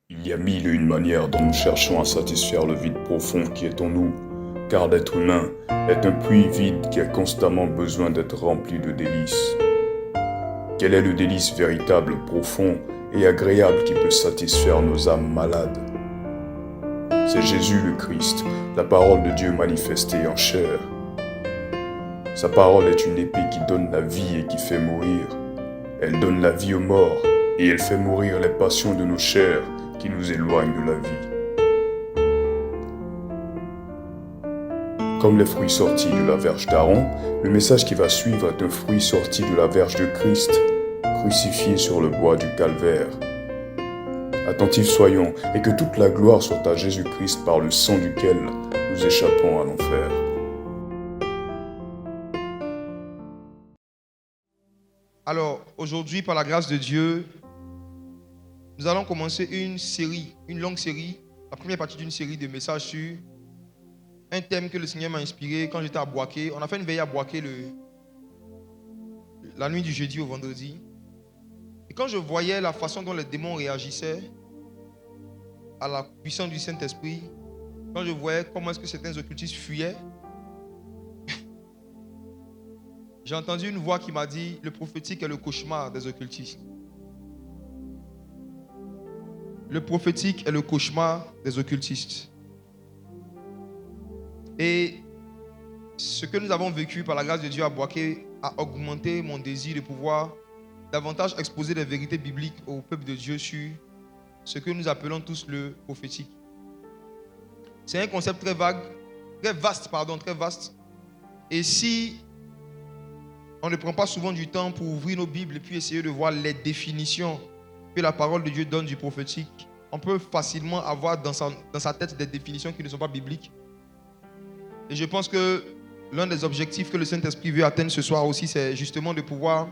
Il y a mille et une manières dont nous cherchons à satisfaire le vide profond qui est en nous, car l'être humain est un puits vide qui a constamment besoin d'être rempli de délices. Quel est le délice véritable, profond et agréable qui peut satisfaire nos âmes malades? C'est Jésus le Christ, la parole de Dieu manifestée en chair. Sa parole est une épée qui donne la vie et qui fait mourir. Elle donne la vie aux morts et elle fait mourir les passions de nos chairs qui nous éloignent de la vie. Comme les fruits sortis de la verge d'Aaron, le message qui va suivre est un fruit sorti de la verge de Christ, crucifié sur le bois du calvaire. Attentifs soyons, et que toute la gloire soit à Jésus-Christ par le sang duquel nous échappons à l'enfer. Alors, aujourd'hui, par la grâce de Dieu, nous allons commencer une longue série, la première partie d'une série de messages sur un thème que le Seigneur m'a inspiré quand j'étais à Boaké. On a fait une veille à Boaké la nuit du jeudi au vendredi. Et quand je voyais la façon dont les démons réagissaient à la puissance du Saint-Esprit, quand je voyais comment est-ce que certains occultistes fuyaient, j'ai entendu une voix qui m'a dit: le prophétique est le cauchemar des occultistes. Le prophétique est le cauchemar des occultistes. Et ce que nous avons vécu par la grâce de Dieu à Boaké a augmenté mon désir de pouvoir davantage exposer les vérités bibliques au peuple de Dieu sur ce que nous appelons tous le prophétique. C'est un concept très vague, très vaste. Et si on ne prend pas souvent du temps pour ouvrir nos Bibles et puis essayer de voir les définitions que la parole de Dieu donne du prophétique, on peut facilement avoir dans sa tête des définitions qui ne sont pas bibliques. Et je pense que l'un des objectifs que le Saint-Esprit veut atteindre ce soir aussi, c'est justement de pouvoir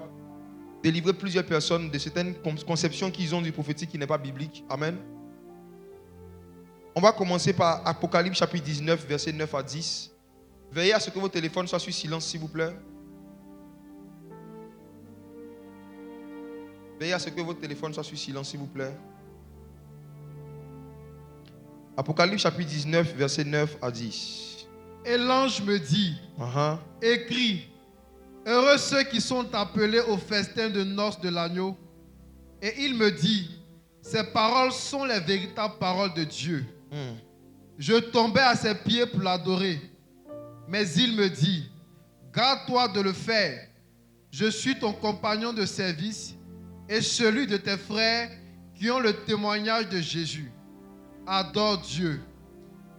délivrer plusieurs personnes de certaines conceptions qu'ils ont du prophétique qui n'est pas biblique. Amen. On va commencer par Apocalypse chapitre 19, versets 9 à 10. Veillez à ce que vos téléphones soient sur silence, s'il vous plaît. Veillez à ce que votre téléphone soit sur silence, s'il vous plaît. Apocalypse chapitre 19, versets 9 à 10. Et l'ange me dit, écris, heureux ceux qui sont appelés au festin de noces de l'agneau. Et il me dit, ces paroles sont les véritables paroles de Dieu. Je tombais à ses pieds pour l'adorer. Mais il me dit, garde-toi de le faire. Je suis ton compagnon de service et celui de tes frères qui ont le témoignage de Jésus. Adore Dieu,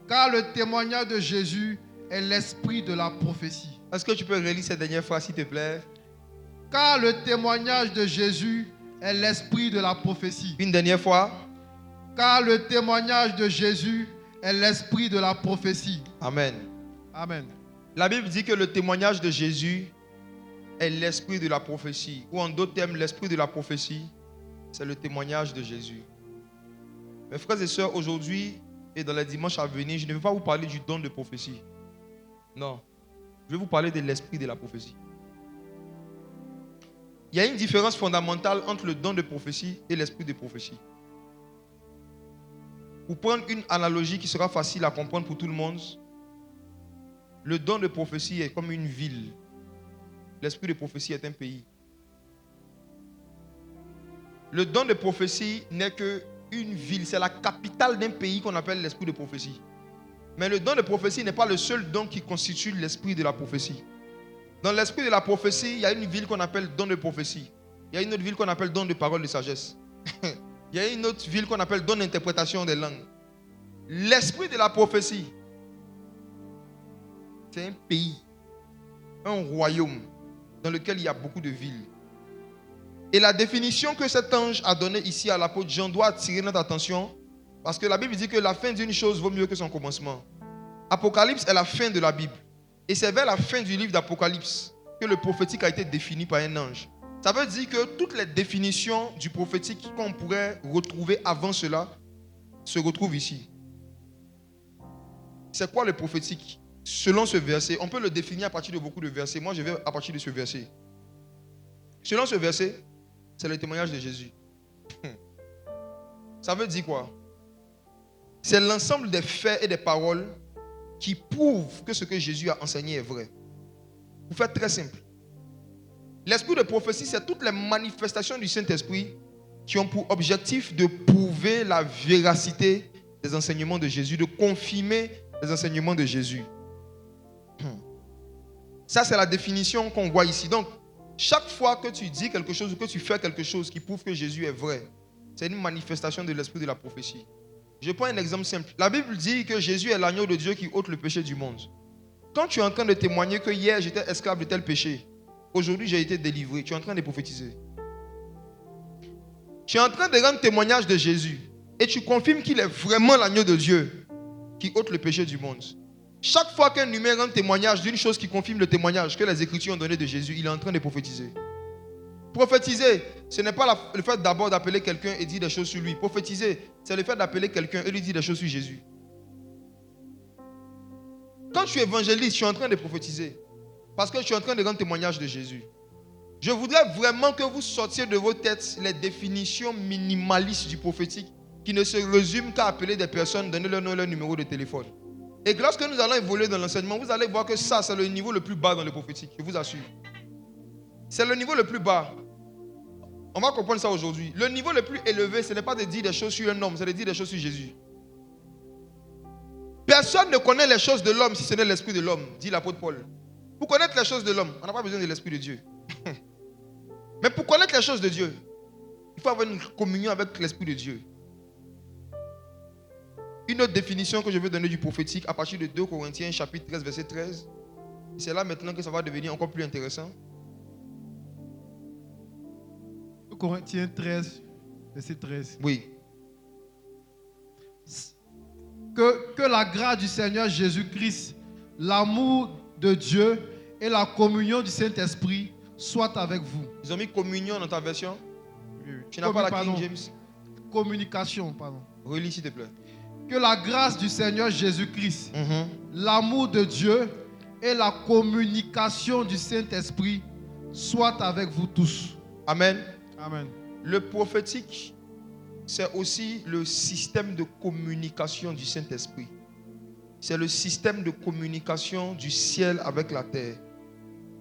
car le témoignage de Jésus est l'esprit de la prophétie. Est-ce que tu peux relire cette dernière phrase, s'il te plaît? Car le témoignage de Jésus est l'esprit de la prophétie. Une dernière fois. Car le témoignage de Jésus est l'esprit de la prophétie. Amen. Amen. La Bible dit que le témoignage de Jésus est l'esprit de la prophétie. Ou en d'autres termes, l'esprit de la prophétie, c'est le témoignage de Jésus. Mes frères et sœurs, aujourd'hui et dans les dimanches à venir, je ne vais pas vous parler du don de prophétie. Non. Je vais vous parler de l'esprit de la prophétie. Il y a une différence fondamentale entre le don de prophétie et l'esprit de prophétie. Pour prendre une analogie qui sera facile à comprendre pour tout le monde, le don de prophétie est comme une ville. L'esprit de prophétie est un pays. Le don de prophétie n'est qu'une ville. C'est la capitale d'un pays qu'on appelle l'esprit de prophétie. Mais le don de prophétie n'est pas le seul don qui constitue l'esprit de la prophétie. Dans l'esprit de la prophétie, il y a une ville qu'on appelle don de prophétie. Il y a une autre ville qu'on appelle don de parole de sagesse. Il y a une autre ville qu'on appelle don d'interprétation des langues. L'esprit de la prophétie, c'est un pays, un royaume dans lequel il y a beaucoup de villes. Et la définition que cet ange a donnée ici à l'apôtre Jean doit attirer notre attention parce que la Bible dit que la fin d'une chose vaut mieux que son commencement. Apocalypse est la fin de la Bible. Et c'est vers la fin du livre d'Apocalypse que le prophétique a été défini par un ange. Ça veut dire que toutes les définitions du prophétique qu'on pourrait retrouver avant cela se retrouvent ici. C'est quoi le prophétique? Selon ce verset, on peut le définir à partir de beaucoup de versets. Moi, je vais à partir de ce verset. Selon ce verset, c'est le témoignage de Jésus. Ça veut dire quoi? c'est l'ensemble des faits et des paroles qui prouvent que ce que Jésus a enseigné est vrai. Pour faire très simple. L'esprit de prophétie, c'est toutes les manifestations du Saint-Esprit qui ont pour objectif de prouver la véracité des enseignements de Jésus, de confirmer les enseignements de Jésus. Ça, c'est la définition qu'on voit ici. Donc, chaque fois que tu dis quelque chose ou que tu fais quelque chose qui prouve que Jésus est vrai, c'est une manifestation de l'esprit de la prophétie. Je prends un exemple simple. La Bible dit que Jésus est l'agneau de Dieu qui ôte le péché du monde. Quand tu es en train de témoigner que hier j'étais esclave de tel péché, aujourd'hui j'ai été délivré, tu es en train de prophétiser. Tu es en train de rendre témoignage de Jésus et tu confirmes qu'il est vraiment l'agneau de Dieu qui ôte le péché du monde. Chaque fois qu'un humain rend témoignage d'une chose qui confirme le témoignage que les Écritures ont donné de Jésus, il est en train de prophétiser. Prophétiser, ce n'est pas le fait d'abord d'appeler quelqu'un et dire des choses sur lui. Prophétiser, c'est le fait d'appeler quelqu'un et lui dire des choses sur Jésus. Quand tu évangélises, tu es en train de prophétiser. Parce que tu es en train de rendre témoignage de Jésus. Je voudrais vraiment que vous sortiez de vos têtes les définitions minimalistes du prophétique qui ne se résument qu'à appeler des personnes, donner leur nom et leur numéro de téléphone. Et lorsque nous allons évoluer dans l'enseignement, vous allez voir que ça, c'est le niveau le plus bas dans le prophétique, je vous assure. C'est le niveau le plus bas. On va comprendre ça aujourd'hui. Le niveau le plus élevé, ce n'est pas de dire des choses sur un homme, c'est de dire des choses sur Jésus. Personne ne connaît les choses de l'homme si ce n'est l'esprit de l'homme, dit l'apôtre Paul. Pour connaître les choses de l'homme, on n'a pas besoin de l'esprit de Dieu. Mais pour connaître les choses de Dieu, il faut avoir une communion avec l'esprit de Dieu. Une autre définition que je veux donner du prophétique à partir de 2 Corinthiens chapitre 13 verset 13. C'est là maintenant que ça va devenir encore plus intéressant. 2 Corinthiens 13 verset 13. Oui. Que la grâce du Seigneur Jésus-Christ, l'amour de Dieu et la communion du Saint-Esprit soient avec vous. Ils ont mis communion dans ta version. Oui. Tu n'as pas la King James. Communication, pardon. Relis s'il te plaît. Que la grâce du Seigneur Jésus-Christ, l'amour de Dieu et la communication du Saint-Esprit soient avec vous tous. Amen. Amen. Le prophétique, c'est aussi le système de communication du Saint-Esprit. C'est le système de communication du ciel avec la terre.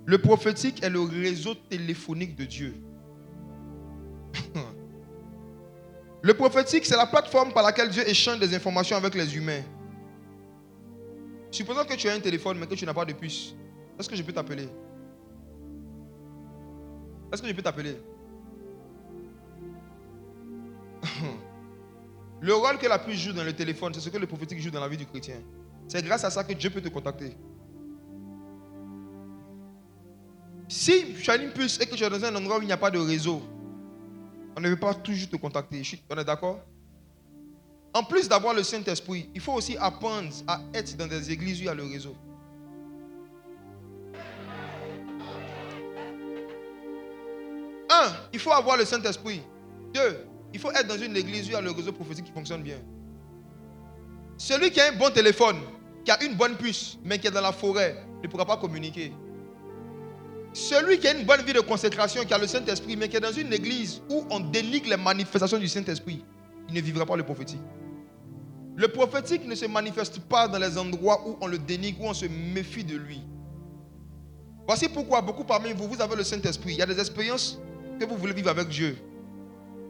Le prophétique est le réseau téléphonique de Dieu. Le prophétique, c'est la plateforme par laquelle Dieu échange des informations avec les humains. Supposons que tu as un téléphone mais que tu n'as pas de puce. Est-ce que je peux t'appeler? Est-ce que je peux t'appeler? Le rôle que la puce joue dans le téléphone, c'est ce que le prophétique joue dans la vie du chrétien. C'est grâce à ça que Dieu peut te contacter. Si tu as une puce et que tu es dans un endroit où il n'y a pas de réseau, on ne veut pas toujours te contacter. On est d'accord? En plus d'avoir le Saint-Esprit, il faut aussi apprendre à être dans des églises où il y a le réseau. Un, il faut avoir le Saint-Esprit. Deux, il faut être dans une église où il y a le réseau prophétique qui fonctionne bien. Celui qui a un bon téléphone, qui a une bonne puce, mais qui est dans la forêt, ne pourra pas communiquer. Celui qui a une bonne vie de consécration, qui a le Saint-Esprit, mais qui est dans une église où on dénigre les manifestations du Saint-Esprit, il ne vivra pas le prophétique. Le prophétique ne se manifeste pas dans les endroits où on le dénigre, où on se méfie de lui. Voici pourquoi beaucoup parmi vous, vous avez le Saint-Esprit. Il y a des expériences que vous voulez vivre avec Dieu.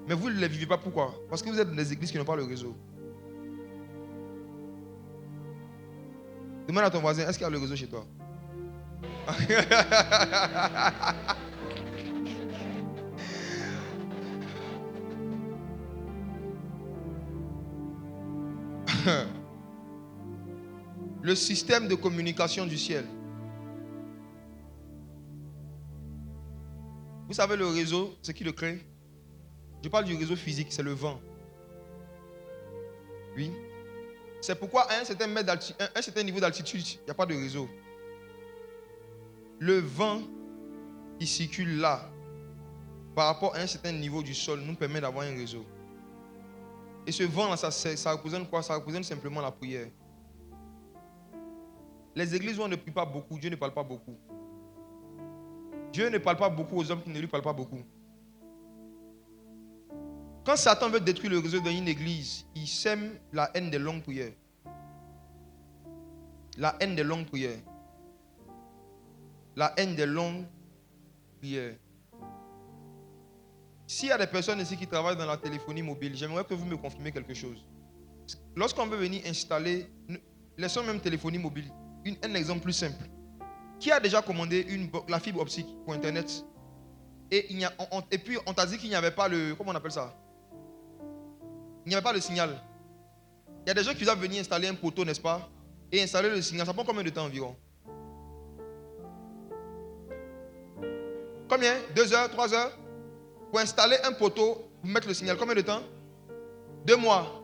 Mais vous ne les vivez pas. Pourquoi? Parce que vous êtes dans des églises qui n'ont pas le réseau. Demande à ton voisin, est-ce qu'il y a le réseau chez toi? Le système de communication du ciel. Vous savez le réseau, c'est qui le crée? Je parle du réseau physique, c'est le vent. Oui. C'est pourquoi à un certain niveau d'altitude, il n'y a pas de réseau. Le vent qui circule là, par rapport à un certain niveau du sol, nous permet d'avoir un réseau. Et ce vent-là, ça représente quoi? Ça représente simplement la prière. Les églises où on ne prie pas beaucoup, Dieu ne parle pas beaucoup. Dieu ne parle pas beaucoup aux hommes qui ne lui parlent pas beaucoup. Quand Satan veut détruire le réseau d'une église, il sème la haine des longues prières. La haine des longues prières. La haine des longues prières. S'il y a des personnes ici qui travaillent dans la téléphonie mobile, j'aimerais que vous me confirmiez quelque chose. Lorsqu'on veut venir installer, laissons même téléphonie mobile, un exemple plus simple. Qui a déjà commandé la fibre optique pour Internet et puis on t'a dit qu'il n'y avait pas le... Comment on appelle ça? Il n'y avait pas le signal. Il y a des gens qui doivent venir installer un poteau, n'est-ce pas? Et installer le signal. Ça prend combien de temps environ? Combien? 2 heures, 3 heures? Pour installer un poteau, pour mettre le signal, combien de temps? 2 mois.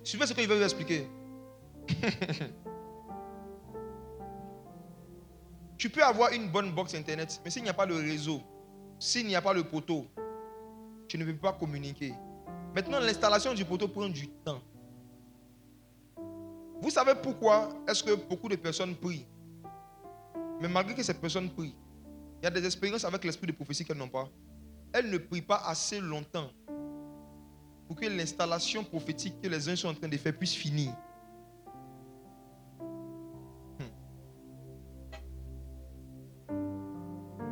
Suivez ce que je vais vous expliquer. Tu peux avoir une bonne box Internet, mais s'il n'y a pas le réseau, s'il n'y a pas le poteau, tu ne peux pas communiquer. Maintenant, l'installation du poteau prend du temps. Vous savez pourquoi est-ce que beaucoup de personnes prient? Mais malgré que ces personnes prient, il y a des expériences avec l'esprit de prophétie qu'elles n'ont pas. Elles ne prient pas assez longtemps pour que l'installation prophétique que les uns sont en train de faire puisse finir.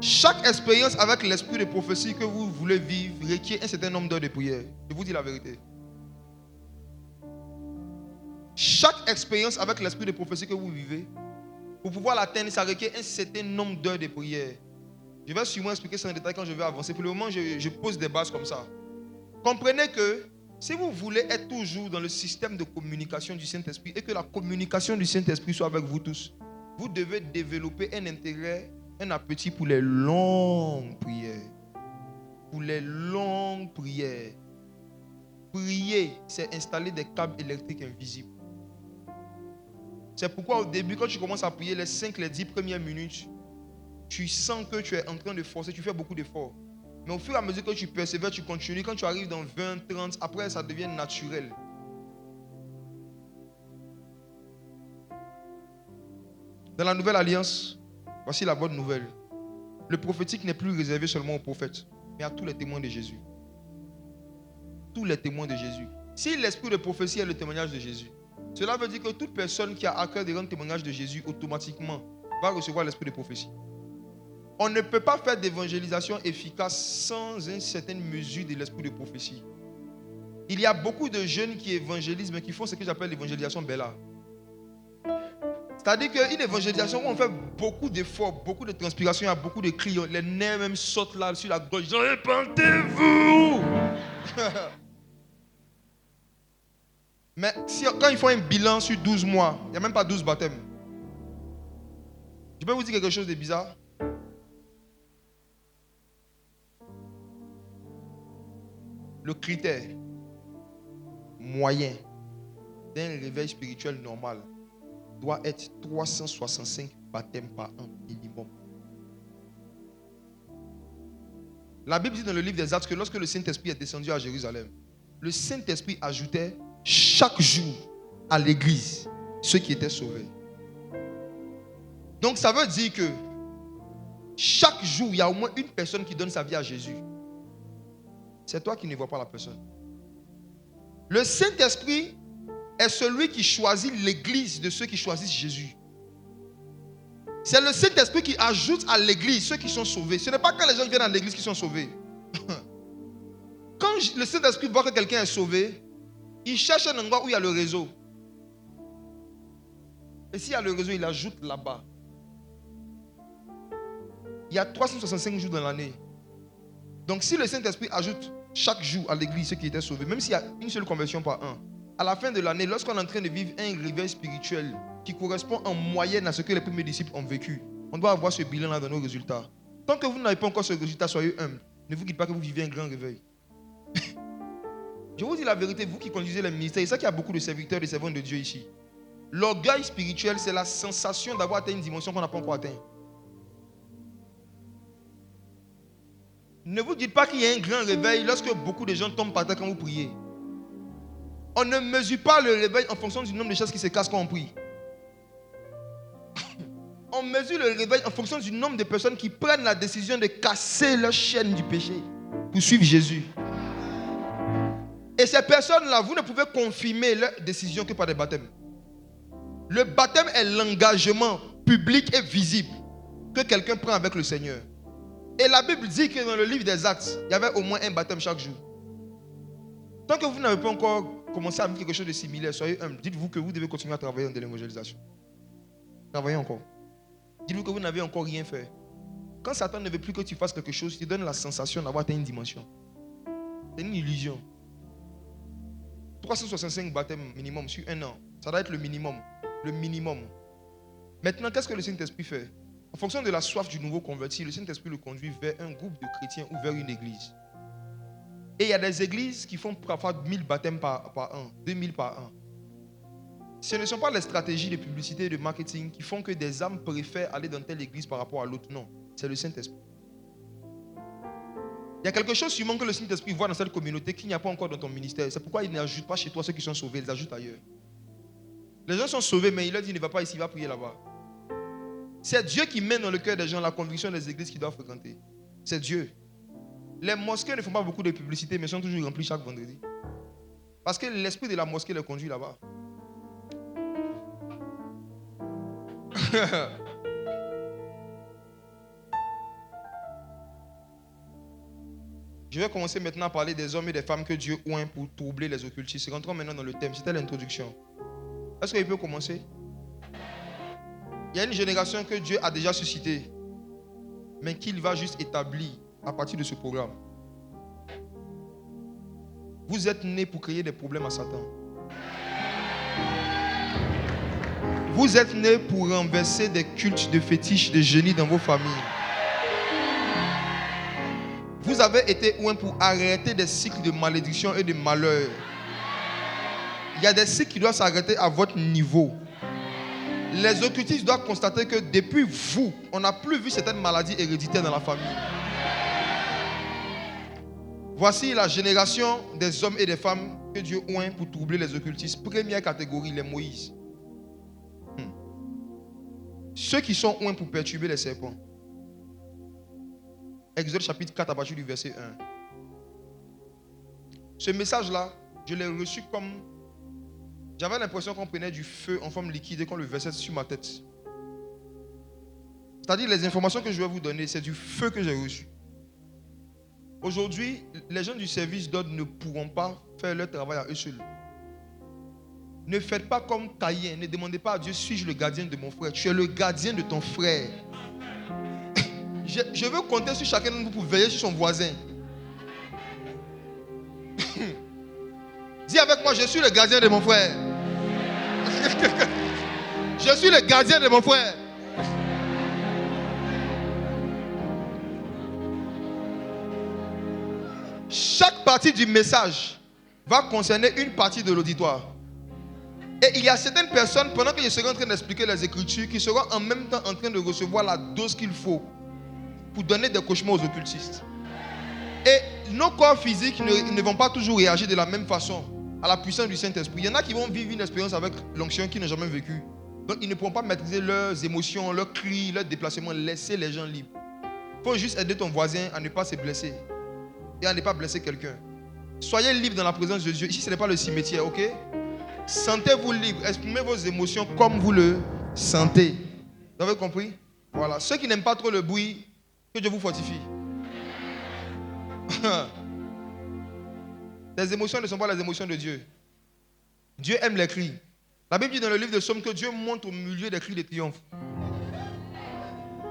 Chaque expérience avec l'esprit de prophétie que vous voulez vivre requiert un certain nombre d'heures de prière. Je vous dis la vérité. Chaque expérience avec l'esprit de prophétie que vous vivez, pour pouvoir l'atteindre, ça requiert un certain nombre d'heures de prière. Je vais sûrement expliquer ça en détail quand je vais avancer. Pour le moment, je pose des bases comme ça. Comprenez que si vous voulez être toujours dans le système de communication du Saint-Esprit et que la communication du Saint-Esprit soit avec vous tous, vous devez développer un intérêt, un appétit pour les longues prières. Pour les longues prières. Prier, c'est installer des câbles électriques invisibles. C'est pourquoi au début, quand tu commences à prier les 5, les 10 premières minutes, tu sens que tu es en train de forcer, tu fais beaucoup d'efforts. Mais au fur et à mesure que tu persévères, tu continues. Quand tu arrives dans 20, 30, après ça devient naturel. Dans la nouvelle alliance, voici la bonne nouvelle. Le prophétique n'est plus réservé seulement aux prophètes, mais à tous les témoins de Jésus. Tous les témoins de Jésus. Si l'esprit de prophétie est le témoignage de Jésus, cela veut dire que toute personne qui a à cœur de rendre témoignage de Jésus, automatiquement, va recevoir l'esprit de prophétie. On ne peut pas faire d'évangélisation efficace sans une certaine mesure de l'esprit de prophétie. Il y a beaucoup de jeunes qui évangélisent, mais qui font ce que j'appelle l'évangélisation Bella. C'est-à-dire qu'une évangélisation où on fait beaucoup d'efforts, beaucoup de transpiration, il y a beaucoup de cris, les nerfs même sautent là sur la gorge. Répentez-vous! Mais quand ils font un bilan sur 12 mois, il n'y a même pas 12 baptêmes. Je peux vous dire quelque chose de bizarre? Le critère moyen d'un réveil spirituel normal doit être 365 baptêmes par an minimum. La Bible dit dans le livre des Actes que lorsque le Saint-Esprit est descendu à Jérusalem, le Saint-Esprit ajoutait chaque jour à l'église ceux qui étaient sauvés. Donc ça veut dire que chaque jour, il y a au moins une personne qui donne sa vie à Jésus. C'est toi qui ne vois pas la personne. Le Saint-Esprit est celui qui choisit l'église de ceux qui choisissent Jésus. C'est le Saint-Esprit qui ajoute à l'église ceux qui sont sauvés. Ce n'est pas quand les gens viennent à l'église qui sont sauvés. Quand le Saint-Esprit voit que quelqu'un est sauvé, il cherche un endroit où il y a le réseau. Et s'il y a le réseau, il ajoute là-bas. Il y a 365 jours dans l'année. Donc si le Saint-Esprit ajoute chaque jour à l'église ceux qui étaient sauvés, même s'il y a une seule conversion par an, à la fin de l'année, lorsqu'on est en train de vivre un réveil spirituel qui correspond en moyenne à ce que les premiers disciples ont vécu, on doit avoir ce bilan-là dans nos résultats. Tant que vous n'avez pas encore ce résultat, soyez humble. Ne vous dites pas que vous vivez un grand réveil. Je vous dis la vérité, vous qui conduisez les ministères, c'est ça qu'il y a beaucoup de serviteurs et de servantes de Dieu ici. L'orgueil spirituel, c'est la sensation d'avoir atteint une dimension qu'on n'a pas encore atteinte. Ne vous dites pas qu'il y a un grand réveil lorsque beaucoup de gens tombent par terre quand vous priez. On ne mesure pas le réveil en fonction du nombre de choses qui se cassent quand on prie. On mesure le réveil en fonction du nombre de personnes qui prennent la décision de casser leur chaîne du péché pour suivre Jésus. Et ces personnes-là, vous ne pouvez confirmer leur décision que par des baptêmes. Le baptême est l'engagement public et visible que quelqu'un prend avec le Seigneur. Et la Bible dit que dans le livre des Actes, il y avait au moins un baptême chaque jour. Tant que vous n'avez pas encore commencé à vivre quelque chose de similaire, soyez humble. Dites-vous que vous devez continuer à travailler dans l'évangélisation. Travaillez encore. Dites-vous que vous n'avez encore rien fait. Quand Satan ne veut plus que tu fasses quelque chose, il te donne la sensation d'avoir atteint une dimension. C'est une illusion. 365 baptêmes minimum sur un an. Ça doit être le minimum. Le minimum. Maintenant, qu'est-ce que le Saint-Esprit fait? En fonction de la soif du nouveau converti, le Saint-Esprit le conduit vers un groupe de chrétiens ou vers une église. Et il y a des églises qui font parfois 1000 baptêmes par an, 2000 par an. Ce ne sont pas les stratégies de publicité et de marketing qui font que des âmes préfèrent aller dans telle église par rapport à l'autre. Non, c'est le Saint-Esprit. Il y a quelque chose sûrement que le Saint-Esprit voit dans cette communauté qu'il n'y a pas encore dans ton ministère. C'est pourquoi il n'ajoute pas chez toi ceux qui sont sauvés, il les ajoute ailleurs. Les gens sont sauvés, mais il leur dit, ne va pas ici, il va prier là-bas. C'est Dieu qui met dans le cœur des gens la conviction des églises qu'ils doivent fréquenter. C'est Dieu. Les mosquées ne font pas beaucoup de publicité, mais sont toujours remplies chaque vendredi. Parce que l'esprit de la mosquée les conduit là-bas. Je vais commencer maintenant à parler des hommes et des femmes que Dieu oint pour troubler les occultistes. Rentrons maintenant dans le thème. C'était l'introduction. Est-ce qu'il peut commencer? Il y a une génération que Dieu a déjà suscitée, mais qu'il va juste établir à partir de ce programme. Vous êtes nés pour créer des problèmes à Satan. Vous êtes nés pour renverser des cultes de fétiches, de génies dans vos familles. Vous avez été oints pour arrêter des cycles de malédiction et de malheur. Il y a des cycles qui doivent s'arrêter à votre niveau. Les occultistes doivent constater que depuis vous, on n'a plus vu certaines maladies héréditaires dans la famille. Voici la génération des hommes et des femmes que Dieu oint pour troubler les occultistes. Première catégorie, les Moïse. Ceux qui sont oints pour perturber les serpents. Exode chapitre 4 à partir du verset 1. Ce message-là, je l'ai reçu comme... J'avais l'impression qu'on prenait du feu en forme liquide et qu'on le versait sur ma tête. C'est-à-dire les informations que je vais vous donner, c'est du feu que j'ai reçu. Aujourd'hui, les gens du service d'ordre ne pourront pas faire leur travail à eux seuls. Ne faites pas comme Caïn. Ne demandez pas à Dieu, suis-je le gardien de mon frère? Tu es le gardien de ton frère. Je veux compter sur chacun de vous pour veiller sur son voisin. Dis avec moi, je suis le gardien de mon frère. Je suis le gardien de mon frère. Chaque partie du message va concerner une partie de l'auditoire. Et il y a certaines personnes, pendant que je serai en train d'expliquer les Écritures, qui seront en même temps en train de recevoir la dose qu'il faut pour donner des cauchemars aux occultistes. Et nos corps physiques ne vont pas toujours réagir de la même façon à la puissance du Saint-Esprit. Il y en a qui vont vivre une expérience avec l'onction qu'ils n'ont jamais vécue. Donc ils ne pourront pas maîtriser leurs émotions, leurs cris, leurs déplacements. Laissez les gens libres. Il faut juste aider ton voisin à ne pas se blesser et à ne pas blesser quelqu'un. Soyez libre dans la présence de Dieu. Ici, ce n'est pas le cimetière, ok? Sentez-vous libre. Exprimez vos émotions comme vous le sentez. Vous avez compris? Voilà. Ceux qui n'aiment pas trop le bruit, que Dieu vous fortifie. Les émotions ne sont pas les émotions de Dieu. Dieu aime les cris. La Bible dit dans le livre de Psaumes que Dieu monte au milieu des cris de triomphe.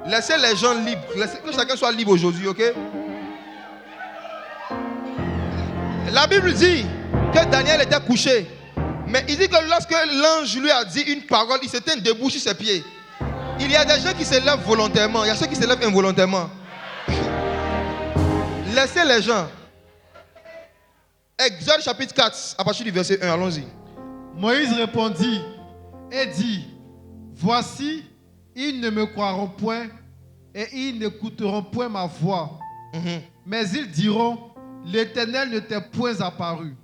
Laissez les gens libres. Laissez que chacun soit libre aujourd'hui, ok? La Bible dit que Daniel était couché. Mais il dit que lorsque l'ange lui a dit une parole, il s'était debout sur ses pieds. Il y a des gens qui se lèvent volontairement. Il y a ceux qui se lèvent involontairement. Laissez les gens. Exode chapitre 4, à partir du verset 1, allons-y. Moïse répondit et dit, voici, ils ne me croiront point et ils n'écouteront point ma voix. Mais ils diront, l'Éternel ne t'est point apparu.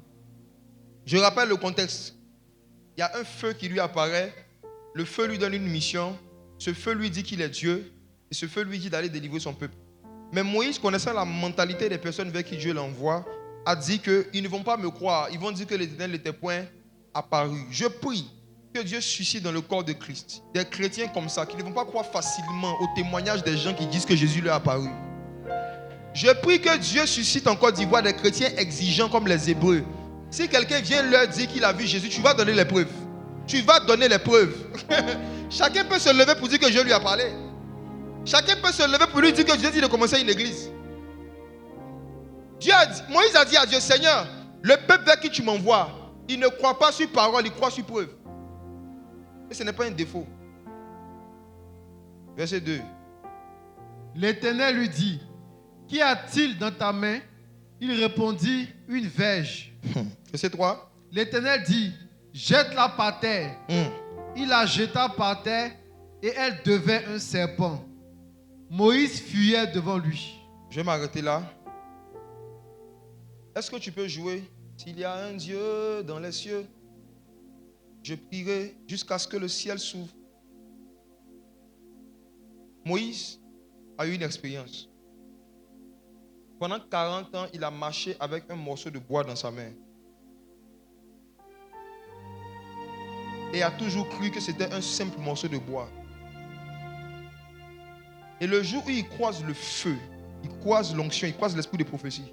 Je rappelle le contexte. Il y a un feu qui lui apparaît. Le feu lui donne une mission. Ce feu lui dit qu'il est Dieu. Et ce feu lui dit d'aller délivrer son peuple. Mais Moïse, connaissant la mentalité des personnes vers qui Dieu l'envoie, a dit qu'ils ne vont pas me croire. Ils vont dire que l'Éternel n'était point apparu. Je prie que Dieu suscite dans le corps de Christ des chrétiens comme ça, qui ne vont pas croire facilement au témoignage des gens qui disent que Jésus leur est apparu. Je prie que Dieu suscite en Côte d'Ivoire des chrétiens exigeants comme les Hébreux. Si quelqu'un vient leur dire qu'il a vu Jésus, tu vas donner les preuves. Tu vas donner les preuves. Chacun peut se lever pour dire que Dieu lui a parlé. Chacun peut se lever pour lui dire que Dieu dit de commencer une église. Moïse a dit à Dieu, Seigneur, le peuple vers qui tu m'envoies, il ne croit pas sur parole, il croit sur preuve. Et ce n'est pas un défaut. Verset 2. L'Éternel lui dit, qu'y a-t-il dans ta main? Il répondit, une verge. Verset 3. L'Éternel dit, jette-la par terre. Il la jeta par terre et elle devint un serpent. Moïse fuyait devant lui. Je vais m'arrêter là. Est-ce que tu peux jouer? S'il y a un Dieu dans les cieux, je prierai jusqu'à ce que le ciel s'ouvre. Moïse a eu une expérience. Pendant 40 ans, il a marché avec un morceau de bois dans sa main. Et a toujours cru que c'était un simple morceau de bois. Et le jour où il croise le feu, il croise l'onction, il croise l'esprit de prophétie.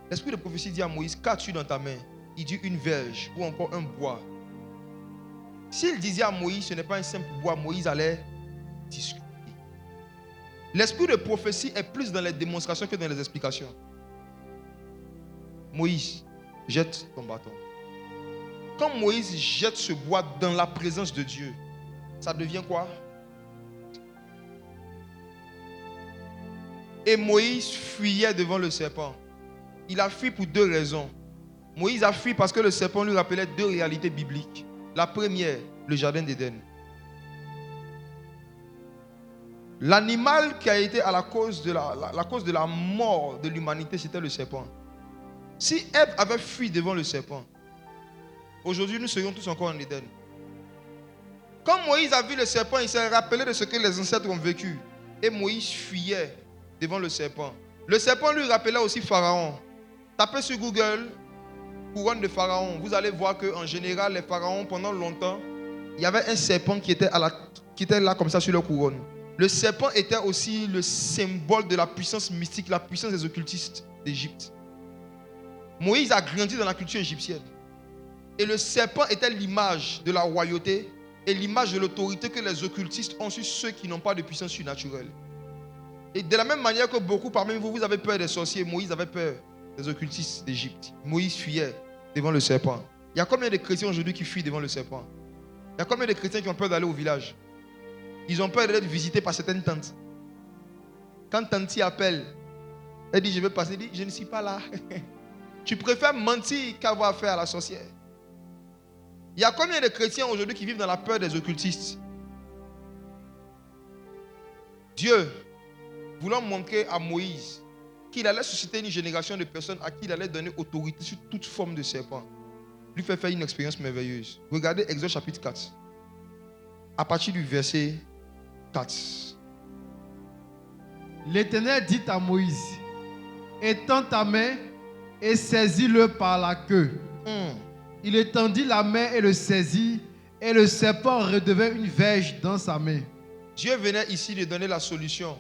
L'esprit de prophétie dit à Moïse, qu'as-tu dans ta main? Il dit une verge ou encore un bois. S'il disait à Moïse, ce n'est pas un simple bois, Moïse allait discuter. L'esprit de prophétie est plus dans les démonstrations que dans les explications. Moïse, jette ton bâton. Quand Moïse jette ce bois dans la présence de Dieu, ça devient quoi? Et Moïse fuyait devant le serpent. Il a fui pour deux raisons. Moïse a fui parce que le serpent lui rappelait deux réalités bibliques. La première, le jardin d'Éden. L'animal qui a été à la cause de la mort de l'humanité, c'était le serpent. Si Ève avait fui devant le serpent, aujourd'hui nous serions tous encore en Éden. Quand Moïse a vu le serpent, il s'est rappelé de ce que les ancêtres ont vécu. Et Moïse fuyait devant le serpent. Le serpent lui rappelait aussi Pharaon. Tapez sur Google, couronne de Pharaon. Vous allez voir qu'en général, les pharaons, pendant longtemps, il y avait un serpent qui était là comme ça sur leur couronne. Le serpent était aussi le symbole de la puissance mystique, la puissance des occultistes d'Égypte. Moïse a grandi dans la culture égyptienne. Et le serpent était l'image de la royauté et l'image de l'autorité que les occultistes ont sur ceux qui n'ont pas de puissance surnaturelle. Et de la même manière que beaucoup parmi vous, vous avez peur des sorciers, Moïse avait peur des occultistes d'Égypte. Moïse fuyait devant le serpent. Il y a combien de chrétiens aujourd'hui qui fuient devant le serpent? Il y a combien de chrétiens qui ont peur d'aller au village? Ils ont peur d'être visités par certaines tantes. Quand tanti appelle, elle dit je vais passer, elle dit je ne suis pas là. Tu préfères mentir qu'avoir affaire à la sorcière. Il y a combien de chrétiens aujourd'hui qui vivent dans la peur des occultistes? Dieu, voulant montrer à Moïse qu'il allait susciter une génération de personnes à qui il allait donner autorité sur toute forme de serpent, lui fait faire une expérience merveilleuse. Regardez Exode chapitre 4. À partir du verset 4. L'Éternel dit à Moïse, étends ta main et saisis-le par la queue. Il étendit la main et le saisit, et le serpent redevint une verge dans sa main. Dieu venait ici de donner la solution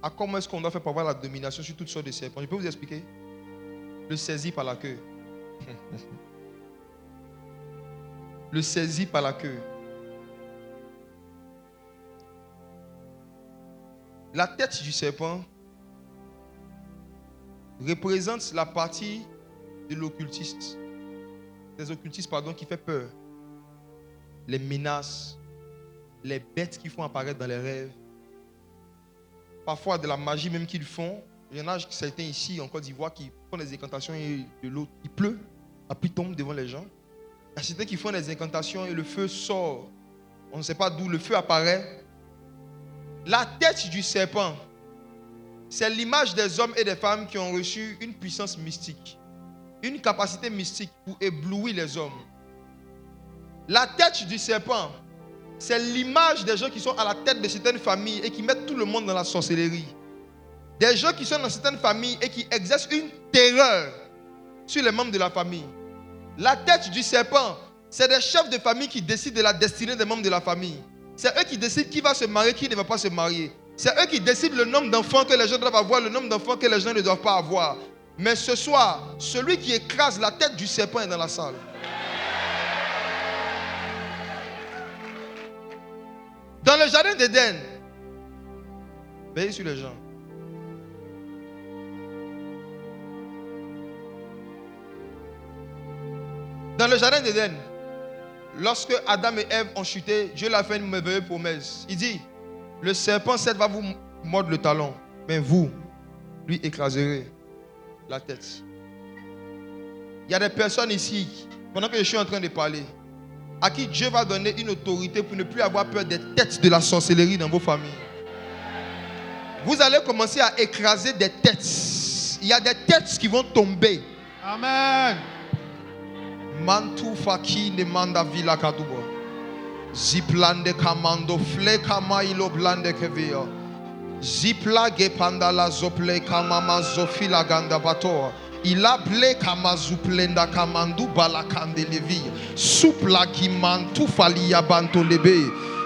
à comment est-ce qu'on doit faire pour avoir la domination sur toutes sortes de serpents. Je peux vous expliquer? Le saisit par la queue. Le saisit par la queue. La tête du serpent représente la partie de l'occultiste. Des occultistes, qui fait peur. Les menaces, les bêtes qu'ils font apparaître dans les rêves. Parfois de la magie même qu'ils font. Il y en a certains ici en Côte d'Ivoire qui font des incantations et de l'eau, il pleut, la pluie tombe devant les gens. Il y a certains qui font des incantations et le feu sort. On ne sait pas d'où le feu apparaît. La tête du serpent, c'est l'image des hommes et des femmes qui ont reçu une puissance mystique, une capacité mystique pour éblouir les hommes. La tête du serpent, c'est l'image des gens qui sont à la tête de certaines familles et qui mettent tout le monde dans la sorcellerie. Des gens qui sont dans certaines familles et qui exercent une terreur sur les membres de la famille. La tête du serpent, c'est des chefs de famille qui décident de la destinée des membres de la famille. C'est eux qui décident qui va se marier, qui ne va pas se marier. C'est eux qui décident le nombre d'enfants que les gens doivent avoir, le nombre d'enfants que les gens ne doivent pas avoir. Mais ce soir, celui qui écrase la tête du serpent est dans la salle. Dans le jardin d'Éden, veillez sur les gens. Dans le jardin d'Éden, lorsque Adam et Ève ont chuté, Dieu leur a fait une merveilleuse promesse. Il dit, le serpent certes va vous mordre le talon, mais vous, lui écraserez la tête. Il y a des personnes ici, pendant que je suis en train de parler, à qui Dieu va donner une autorité pour ne plus avoir peur des têtes de la sorcellerie dans vos familles. Vous allez commencer à écraser des têtes. Il y a des têtes qui vont tomber. Amen. Mantu faki ne manda vila kadubo. Ziplande kamando fle kamailo blande kevia. Zipla gepanda la zople kamama zofila ganda bato. Il a blé kamazuplenda kamandu balakande levi. Supla ki mantu falia banto lebe.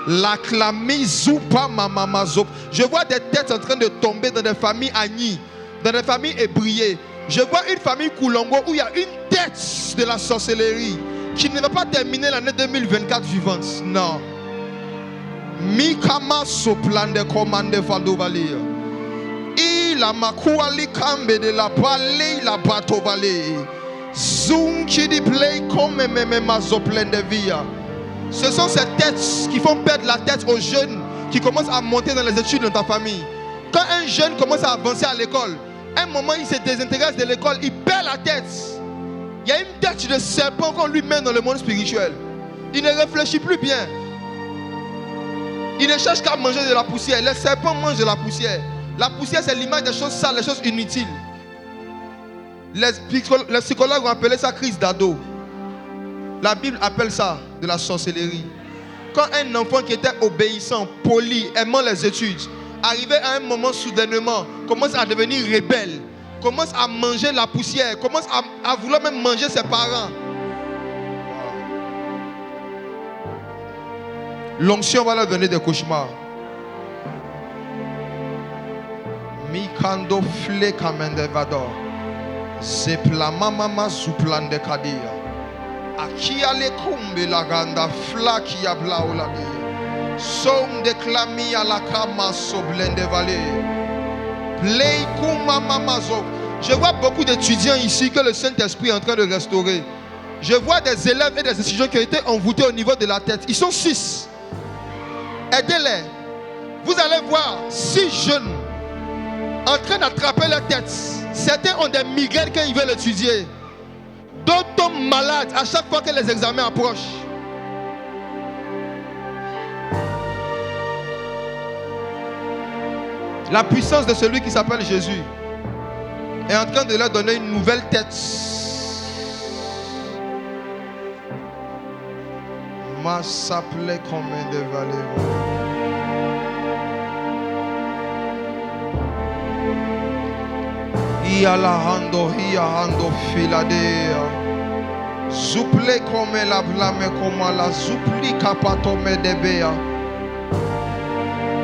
La clamizu pa mama zop. Je vois des têtes en train de tomber dans des familles agnies, dans des familles ébriées. Je vois une famille Koulongo où il y a une tête de la sorcellerie qui ne va pas terminer l'année 2024 vivante. Non. Mikama soplande commande fadovalia. La makuali kambe de la palais la bateau valé. Zoom qui dit play comme même mazoplende via. Ce sont ces têtes qui font perdre la tête aux jeunes qui commencent à monter dans les études dans ta famille. Quand un jeune commence à avancer à l'école, un moment il se désintéresse de l'école, il perd la tête. Il y a une tête de serpent qu'on lui met dans le monde spirituel. Il ne réfléchit plus bien. Il ne cherche qu'à manger de la poussière. Les serpents mangent de la poussière. La poussière, c'est l'image des choses sales, des choses inutiles. Les psychologues ont appelé ça crise d'ado. La Bible appelle ça de la sorcellerie. Quand un enfant qui était obéissant, poli, aimant les études, arrivé à un moment soudainement, commence à devenir rebelle, commence à manger la poussière, commence à vouloir même manger ses parents. L'onction va leur donner des cauchemars. Mikando fle kamende vador. Zepla mama zuplande kadia. Akia le kumbe la ganda flaki ya blaola dia. Som de klami à la kama soblende vallée. Play kuma mama zo. Je vois beaucoup d'étudiants ici que le Saint-Esprit est en train de restaurer. Je vois des élèves et des étudiants qui ont été envoûtés au niveau de la tête. Ils sont 6. Aidez-les. Vous allez voir 6 jeunes en train d'attraper leur tête. Certains ont des migraines quand ils veulent étudier. D'autres tombent malades à chaque fois que les examens approchent. La puissance de celui qui s'appelle Jésus est en train de leur donner une nouvelle tête. Ma s'appelait comme un dévalé. Ia la hando filadea. Zuple comme la blame comme la zupli capato medebea.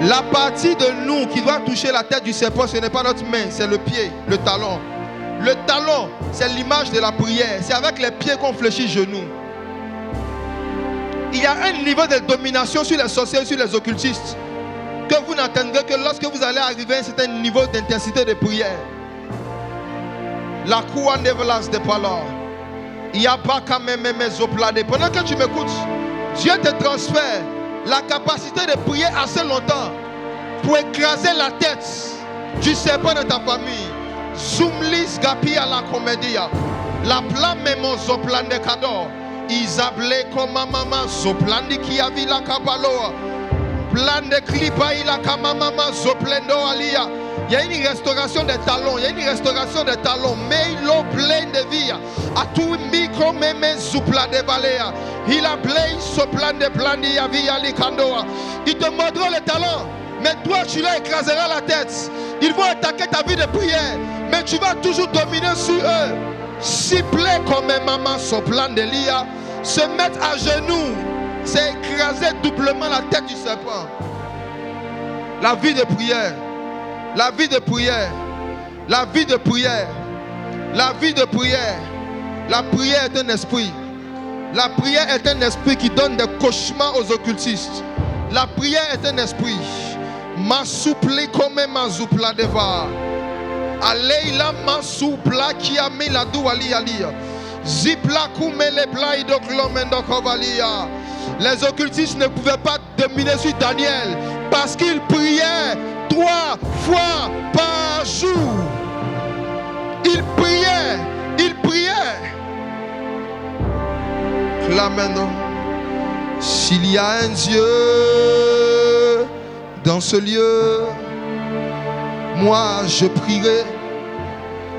La partie de nous qui doit toucher la tête du serpent, ce n'est pas notre main, c'est le pied, le talon. Le talon, c'est l'image de la prière. C'est avec les pieds qu'on fléchit les genoux. Il y a un niveau de domination sur les sorciers, sur les occultistes, que vous n'atteindrez que lorsque vous allez arriver à un certain niveau d'intensité de prière. La cour nevelas de pala. Il n'y a pas quand même mes oplades. Pendant que tu m'écoutes, Dieu te transfère la capacité de prier assez longtemps pour écraser la tête du serpent de ta famille. Zoomlis gapi à la comédia. La plame mon zoplande cador. Isable comme maman zoplande qui a vu la cabaloa. Plan de clipa il a kamama zoplendo alia. Il y a une restauration des talons. Il y a une restauration des talons. Mais il a plein de vie. A tout mis comme mes zoupla de baléa. Il a plein ce plan de via likandoa. Il te mordra les talons. Mais toi tu leur écraseras la tête. Ils vont attaquer ta vie de prière, mais tu vas toujours dominer sur eux. Cibler comme un maman son plan d'Elia, se mettre à genoux, c'est écraser doublement la tête du serpent. La vie de prière, la vie de prière, la vie de prière, la vie de prière. La prière est un esprit. La prière est un esprit qui donne des cauchemars aux occultistes. La prière est un esprit. Masupli comme mazupla deva. Aleila masupla qui a mis la douali alia. Zipla kumele blaido klomendo kovalia. Les occultistes ne pouvaient pas dominer sur Daniel parce qu'il priait 3 fois par jour. Il priait, il priait. Clamando. S'il y a un Dieu dans ce lieu, moi je prierai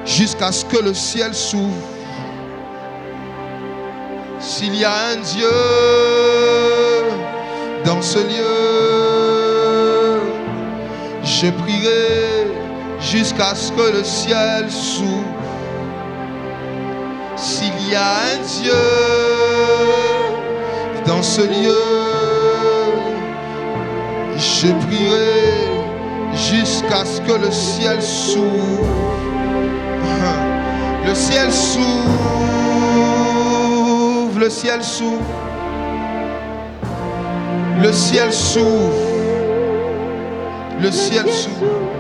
jusqu'à ce que le ciel s'ouvre. S'il y a un Dieu dans ce lieu, je prierai jusqu'à ce que le ciel s'ouvre. S'il y a un Dieu dans ce lieu, je prierai jusqu'à ce que le ciel s'ouvre. Le ciel s'ouvre, le ciel s'ouvre, le ciel s'ouvre, le ciel s'ouvre.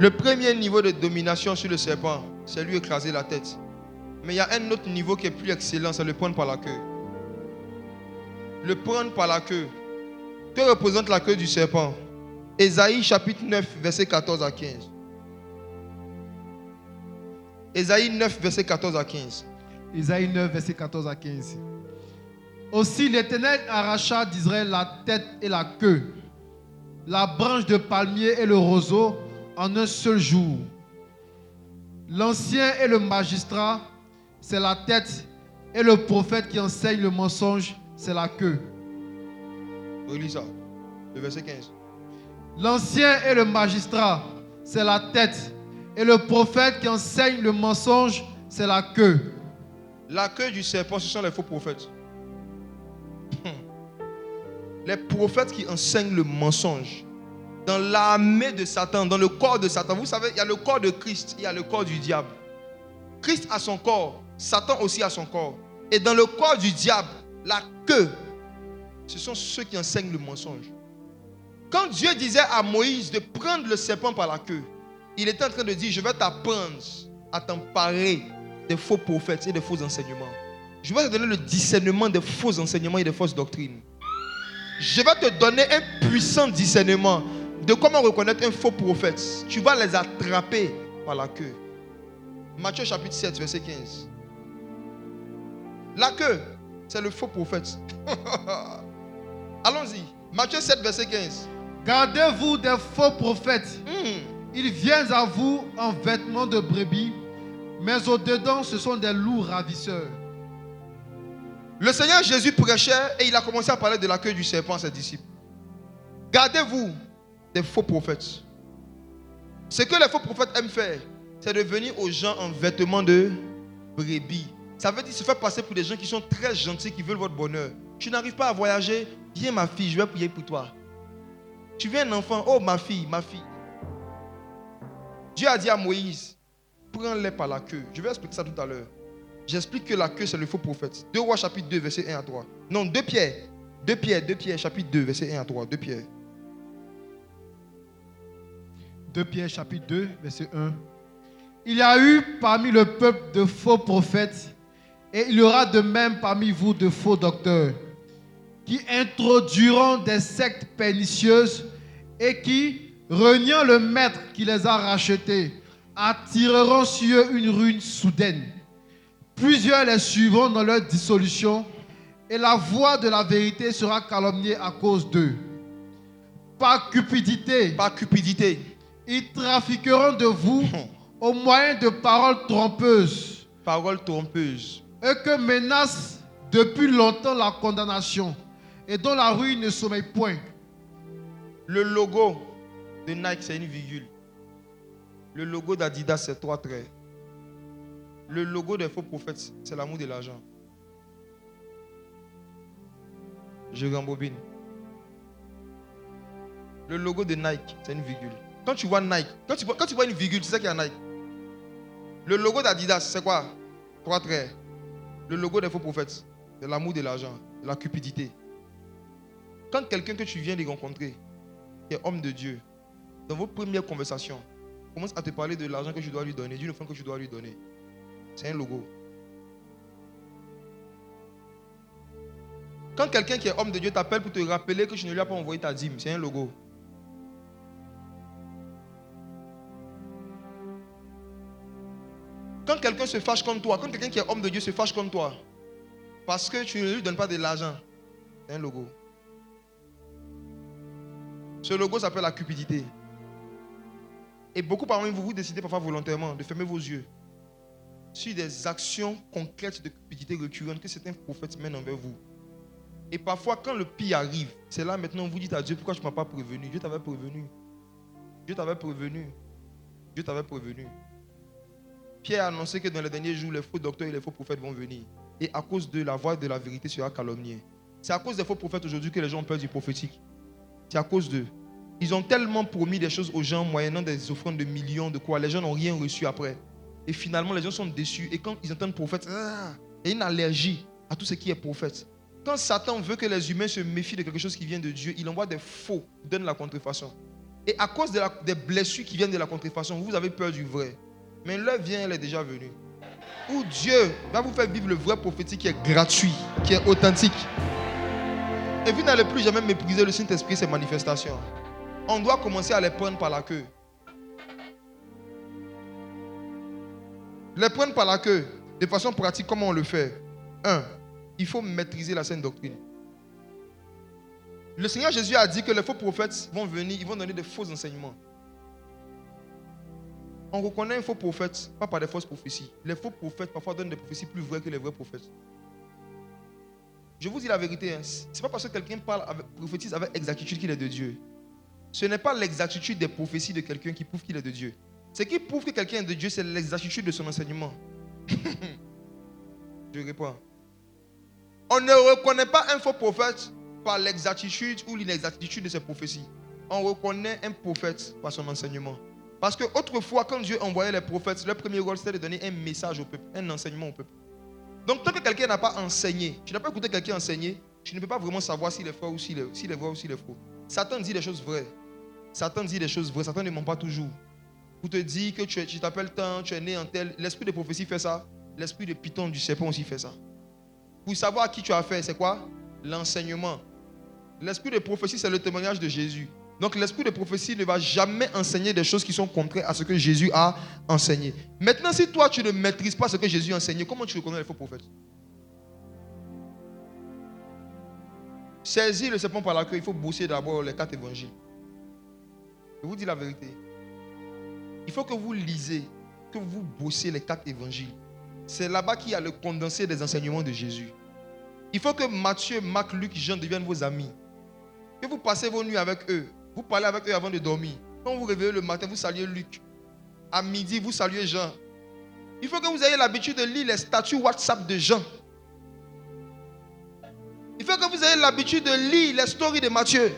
Le premier niveau de domination sur le serpent, c'est lui écraser la tête. Mais il y a un autre niveau qui est plus excellent, c'est le prendre par la queue. Le prendre par la queue. Que représente la queue du serpent? Ésaïe chapitre 9, verset 14 à 15. Ésaïe 9, verset 14 à 15. Ésaïe 9, verset 14 à 15. Aussi l'Éternel arracha d'Israël la tête et la queue, la branche de palmier et le roseau en un seul jour. L'ancien et le magistrat, c'est la tête, et le prophète qui enseigne le mensonge, c'est la queue. Relis ça, le verset 15. L'ancien et le magistrat, c'est la tête, et le prophète qui enseigne le mensonge, c'est la queue. La queue du serpent, ce sont les faux prophètes. Les prophètes qui enseignent le mensonge. Dans l'armée de Satan, dans le corps de Satan, vous savez, il y a le corps de Christ, il y a le corps du diable. Christ a son corps, Satan aussi a son corps. Et dans le corps du diable, la queue, ce sont ceux qui enseignent le mensonge. Quand Dieu disait à Moïse de prendre le serpent par la queue, il était en train de dire, je vais t'apprendre à t'emparer des faux prophètes et des faux enseignements. Je vais te donner le discernement des faux enseignements et des fausses doctrines. Je vais te donner un puissant discernement de comment reconnaître un faux prophète. Tu vas les attraper par la queue. Matthieu chapitre 7, verset 15. La queue, c'est le faux prophète. Allons-y. Matthieu 7, verset 15. Gardez-vous des faux prophètes. Ils viennent à vous en vêtements de brebis, mais au-dedans, ce sont des loups ravisseurs. Le Seigneur Jésus prêchait et il a commencé à parler de la queue du serpent à ses disciples. Gardez-vous des faux prophètes. Ce que les faux prophètes aiment faire, c'est de venir aux gens en vêtements de brebis. Ça veut dire se faire passer pour des gens qui sont très gentils, qui veulent votre bonheur. Tu n'arrives pas à voyager, viens ma fille, je vais prier pour toi. Tu viens un enfant, oh ma fille, ma fille. Dieu a dit à Moïse, prends-les par la queue. Je vais expliquer ça tout à l'heure. J'explique que la queue, c'est le faux prophète. 2 Rois, chapitre 2, verset 1 à 3. Non, 2 Pierre. 2 Pierre, chapitre 2, verset 1 à 3. 2 Pierre. 2 Pierre, chapitre 2, verset 1. Il y a eu parmi le peuple de faux prophètes, et il y aura de même parmi vous de faux docteurs, qui introduiront des sectes pernicieuses et qui, reniant le maître qui les a rachetés, attireront sur eux une ruine soudaine. Plusieurs les suivront dans leur dissolution et la voix de la vérité sera calomniée à cause d'eux. Par cupidité, ils trafiqueront de vous au moyen de paroles trompeuses. Paroles trompeuses. et que menace depuis longtemps la condamnation et dont la ruine ne sommeille point. Le logo de Nike, c'est une virgule. Le logo d'Adidas, c'est 3 traits. Le logo des faux prophètes, c'est l'amour de l'argent. Je rembobine. Le logo de Nike, c'est une virgule. Quand tu vois Nike, quand tu vois une virgule, tu sais qu'il y a Nike. Le logo d'Adidas, c'est quoi? 3 traits. Le logo des faux prophètes, c'est l'amour de l'argent, de la cupidité. Quand quelqu'un que tu viens de rencontrer, qui est homme de Dieu, dans vos premières conversations, commence à te parler de l'argent que tu dois lui donner, d'une offrande que tu dois lui donner, c'est un logo. Quand quelqu'un qui est homme de Dieu t'appelle pour te rappeler que tu ne lui as pas envoyé ta dîme, c'est un logo. Quand quelqu'un se fâche contre toi, quand quelqu'un qui est homme de Dieu se fâche contre toi, parce que tu ne lui donnes pas de l'argent, c'est un logo. Ce logo s'appelle la cupidité. Et beaucoup parmi vous, vous décidez parfois volontairement de fermer vos yeux sur des actions concrètes de cupidité récurrentes que certains prophètes mènent envers vous. Et parfois, quand le pire arrive, c'est là maintenant vous dites à Dieu, pourquoi tu ne m'as pas prévenu? Dieu t'avait prévenu. Dieu t'avait prévenu. Dieu t'avait prévenu. Pierre a annoncé que dans les derniers jours, les faux docteurs et les faux prophètes vont venir. Et à cause de la voix de la vérité sera calomniée. C'est à cause des faux prophètes aujourd'hui que les gens ont peur du prophétique. C'est à cause d'eux. Ils ont tellement promis des choses aux gens moyennant des offrandes de millions, de quoi. Les gens n'ont rien reçu après. Et finalement, les gens sont déçus. Et quand ils entendent prophète, il y a une allergie à tout ce qui est prophète. Quand Satan veut que les humains se méfient de quelque chose qui vient de Dieu, il envoie des faux, donne la contrefaçon. Et à cause des blessures qui viennent de la contrefaçon, vous avez peur du vrai. Mais l'heure vient, elle est déjà venue. Où Dieu va vous faire vivre le vrai prophétique qui est gratuit, qui est authentique. Et vous n'allez plus jamais mépriser le Saint-Esprit et ses manifestations. On doit commencer à les prendre par la queue. Les prendre par la queue, de façon pratique, comment on le fait? 1. Il faut maîtriser la sainte doctrine. Le Seigneur Jésus a dit que les faux prophètes vont venir, ils vont donner des faux enseignements. On reconnaît un faux prophète, pas par des fausses prophéties. Les faux prophètes parfois donnent des prophéties plus vraies que les vrais prophètes. Je vous dis la vérité, ce n'est pas parce que quelqu'un prophétise avec exactitude qu'il est de Dieu. Ce n'est pas l'exactitude des prophéties de quelqu'un qui prouve qu'il est de Dieu. Ce qui prouve que quelqu'un est de Dieu, c'est l'exactitude de son enseignement. Je réponds. On ne reconnaît pas un faux prophète par l'exactitude ou l'inexactitude de ses prophéties. On reconnaît un prophète par son enseignement. Parce que autrefois, quand Dieu envoyait les prophètes, leur premier rôle c'était de donner un message au peuple, un enseignement au peuple. Donc tant que quelqu'un n'a pas enseigné, tu n'as pas écouté quelqu'un enseigner, tu ne peux pas vraiment savoir s'il est vrai ou s'il est vrai ou s'il est faux. Satan dit des choses vraies. Satan dit des choses vraies. Satan ne ment pas toujours. Pour te dire que tu t'appelles tant, tu es né en tel. L'esprit de prophétie fait ça. L'esprit de python du serpent aussi fait ça. Pour savoir à qui tu as affaire, c'est quoi? L'enseignement. L'esprit de prophétie, c'est le témoignage de Jésus. Donc l'esprit de prophétie ne va jamais enseigner des choses qui sont contraires à ce que Jésus a enseigné. Maintenant, si toi tu ne maîtrises pas ce que Jésus a enseigné, comment tu reconnais les faux prophètes? Saisir le serpent par la queue, il faut bosser d'abord les 4 évangiles. Je vous dis la vérité. Il faut que vous lisez, que vous bossez les 4 évangiles. C'est là-bas qu'il y a le condensé des enseignements de Jésus. Il faut que Matthieu, Marc, Luc, Jean deviennent vos amis. Que vous passez vos nuits avec eux. Vous parlez avec eux avant de dormir. Quand vous vous réveillez le matin, vous saluez Luc. À midi, vous saluez Jean. Il faut que vous ayez l'habitude de lire les statuts WhatsApp de Jean. Il faut que vous ayez l'habitude de lire les stories de Matthieu.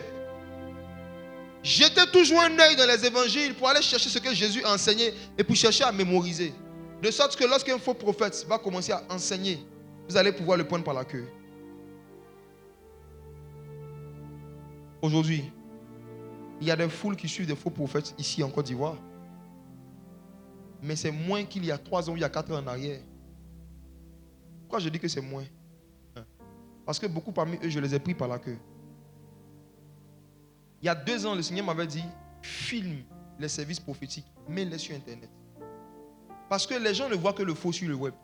Jetez toujours un œil dans les évangiles pour aller chercher ce que Jésus a enseigné et pour chercher à mémoriser. De sorte que lorsqu'un faux prophète va commencer à enseigner, vous allez pouvoir le prendre par la queue. Aujourd'hui, il y a des foules qui suivent des faux prophètes ici en Côte d'Ivoire. Mais c'est moins qu'il y a 3 ans ou il y a 4 ans en arrière. Pourquoi je dis que c'est moins? Parce que beaucoup parmi eux, je les ai pris par la queue. Il y a 2 ans, le Seigneur m'avait dit, filme les services prophétiques, mets-les sur Internet. Parce que les gens ne voient que le faux sur le web.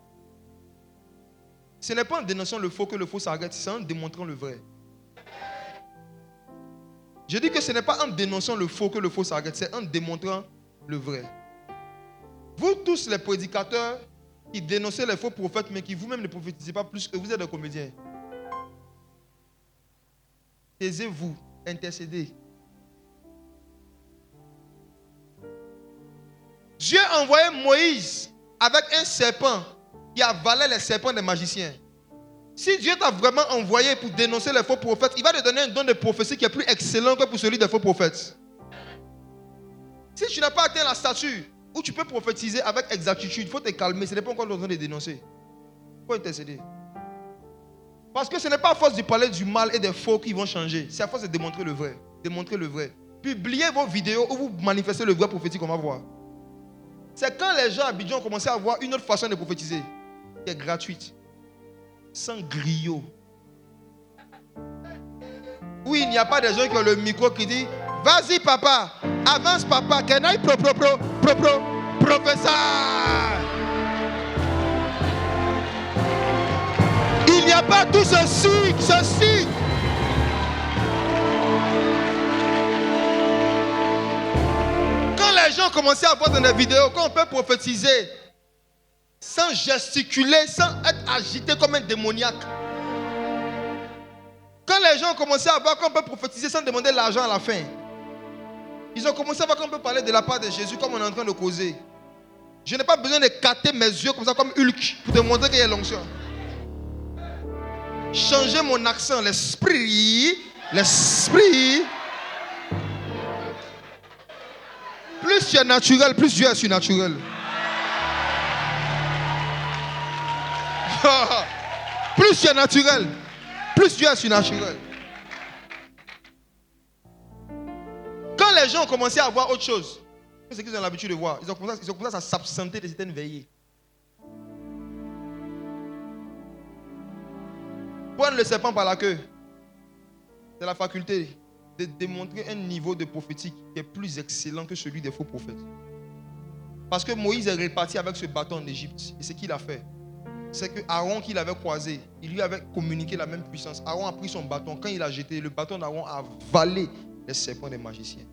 Ce n'est pas en dénonçant le faux que le faux s'arrête, c'est en démontrant le vrai. Je dis que ce n'est pas en dénonçant le faux que le faux s'arrête, c'est en démontrant le vrai. Vous tous les prédicateurs qui dénoncez les faux prophètes, mais qui vous-même ne prophétisez pas plus que vous êtes des comédiens. Taisez-vous, intercédez. Dieu a envoyé Moïse avec un serpent qui avalait les serpents des magiciens. Si Dieu t'a vraiment envoyé pour dénoncer les faux prophètes, il va te donner un don de prophétie qui est plus excellent que pour celui des faux prophètes. Si tu n'as pas atteint la stature où tu peux prophétiser avec exactitude, il faut te calmer. Ce n'est pas encore le temps de dénoncer. Il faut intercéder. Parce que ce n'est pas à force de parler du mal et des faux qui vont changer. C'est à force de démontrer le vrai. Démontrer le vrai. Publiez vos vidéos où vous manifestez le vrai prophétique qu'on va voir. C'est quand les gens à Abidjan ont commencé à avoir une autre façon de prophétiser, qui est gratuite. Sans griot. Où il n'y a pas des gens qui ont le micro qui dit vas-y papa, avance papa, kenaï professeur. Il n'y a pas tout ceci. Quand les gens commençaient à voir dans les vidéos, quand on peut prophétiser sans gesticuler, sans être agité comme un démoniaque. Quand les gens ont commencé à voir qu'on peut prophétiser sans demander l'argent à la fin, ils ont commencé à voir qu'on peut parler de la part de Jésus comme on est en train de causer. Je n'ai pas besoin de capter mes yeux comme ça, comme Hulk, pour te montrer qu'il y a l'onction. Changer mon accent, l'esprit. Plus tu es naturel, plus Dieu est surnaturel. Plus tu es naturel, plus Dieu est surnaturel. Quand les gens ont commencé à voir autre chose, c'est ce qu'ils ont l'habitude de voir, ils ont commencé à s'absenter de certaines veillées. Prendre le serpent par la queue, c'est la faculté de démontrer un niveau de prophétique qui est plus excellent que celui des faux prophètes. Parce que Moïse est reparti avec ce bâton en Égypte. Et ce qu'il a fait, c'est que Aaron qu'il avait croisé, il lui avait communiqué la même puissance. Aaron a pris son bâton. Quand il a jeté, le bâton d'Aaron a avalé les serpents des magiciens.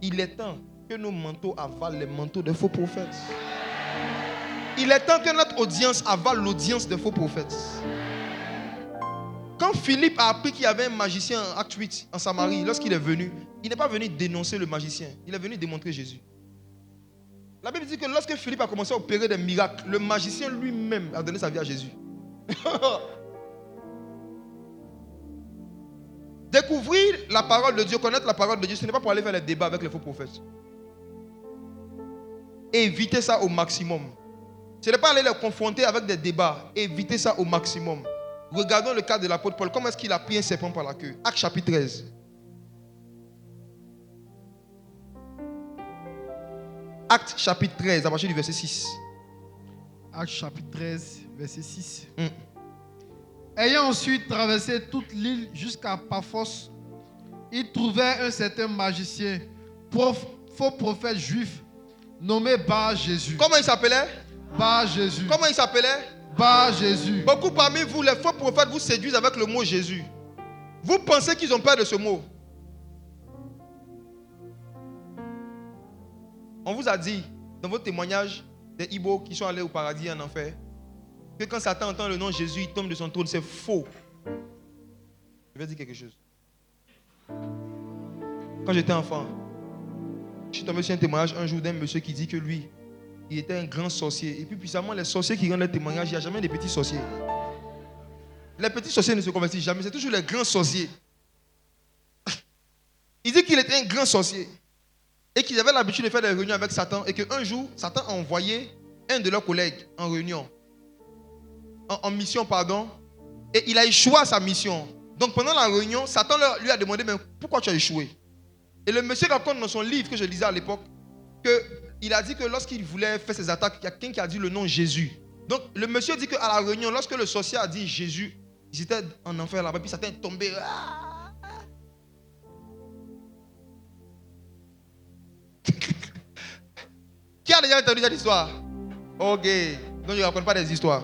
Il est temps que nos manteaux avalent les manteaux des faux prophètes. Il est temps que notre audience avale l'audience des faux prophètes. Quand Philippe a appris qu'il y avait un magicien en Acte 8 en Samarie, lorsqu'il est venu, il n'est pas venu dénoncer le magicien, il est venu démontrer Jésus. La Bible dit que lorsque Philippe a commencé à opérer des miracles, le magicien lui-même a donné sa vie à Jésus. Découvrir la parole de Dieu, connaître la parole de Dieu, ce n'est pas pour aller faire les débats avec les faux prophètes. Évitez ça au maximum. Ce n'est pas aller les confronter avec des débats. Évitez ça au maximum. Regardons le cas de l'apôtre Paul. Comment est-ce qu'il a pris un serpent par la queue? Acte chapitre 13. Acte chapitre 13, à partir du verset 6. Acte chapitre 13, verset 6. Ayant ensuite traversé toute l'île jusqu'à Paphos, il trouvait un certain magicien, faux prophète juif, nommé Bar-Jésus. Comment il s'appelait? Bar-Jésus. Comment il s'appelait? Bar-Jésus. Beaucoup parmi vous, les faux prophètes, vous séduisent avec le mot Jésus. Vous pensez qu'ils ont peur de ce mot. On vous a dit, dans vos témoignages des Ibo qui sont allés au paradis et en enfer, que quand Satan entend le nom Jésus, il tombe de son trône. C'est faux. Je vais dire quelque chose. Quand j'étais enfant, je suis tombé sur un témoignage un jour d'un monsieur qui dit que lui, il était un grand sorcier. Et puis puissamment, les sorciers qui rendent les témoignages, il n'y a jamais des petits sorciers. Les petits sorciers ne se convertissent jamais, c'est toujours les grands sorciers. Il dit qu'il était un grand sorcier. Et qu'ils avaient l'habitude de faire des réunions avec Satan. Et qu'un jour, Satan a envoyé un de leurs collègues en réunion. En mission, pardon. Et il a échoué à sa mission. Donc pendant la réunion, Satan lui a demandé, mais pourquoi tu as échoué? Et le monsieur raconte dans son livre que je lisais à l'époque, qu'il a dit que lorsqu'il voulait faire ses attaques, il y a quelqu'un qui a dit le nom Jésus. Donc le monsieur dit qu'à la réunion, lorsque le sorcier a dit Jésus, ils étaient en enfer là-bas, puis Satan est tombé. Qui a déjà entendu cette histoire? Ok, donc je ne raconte pas des histoires.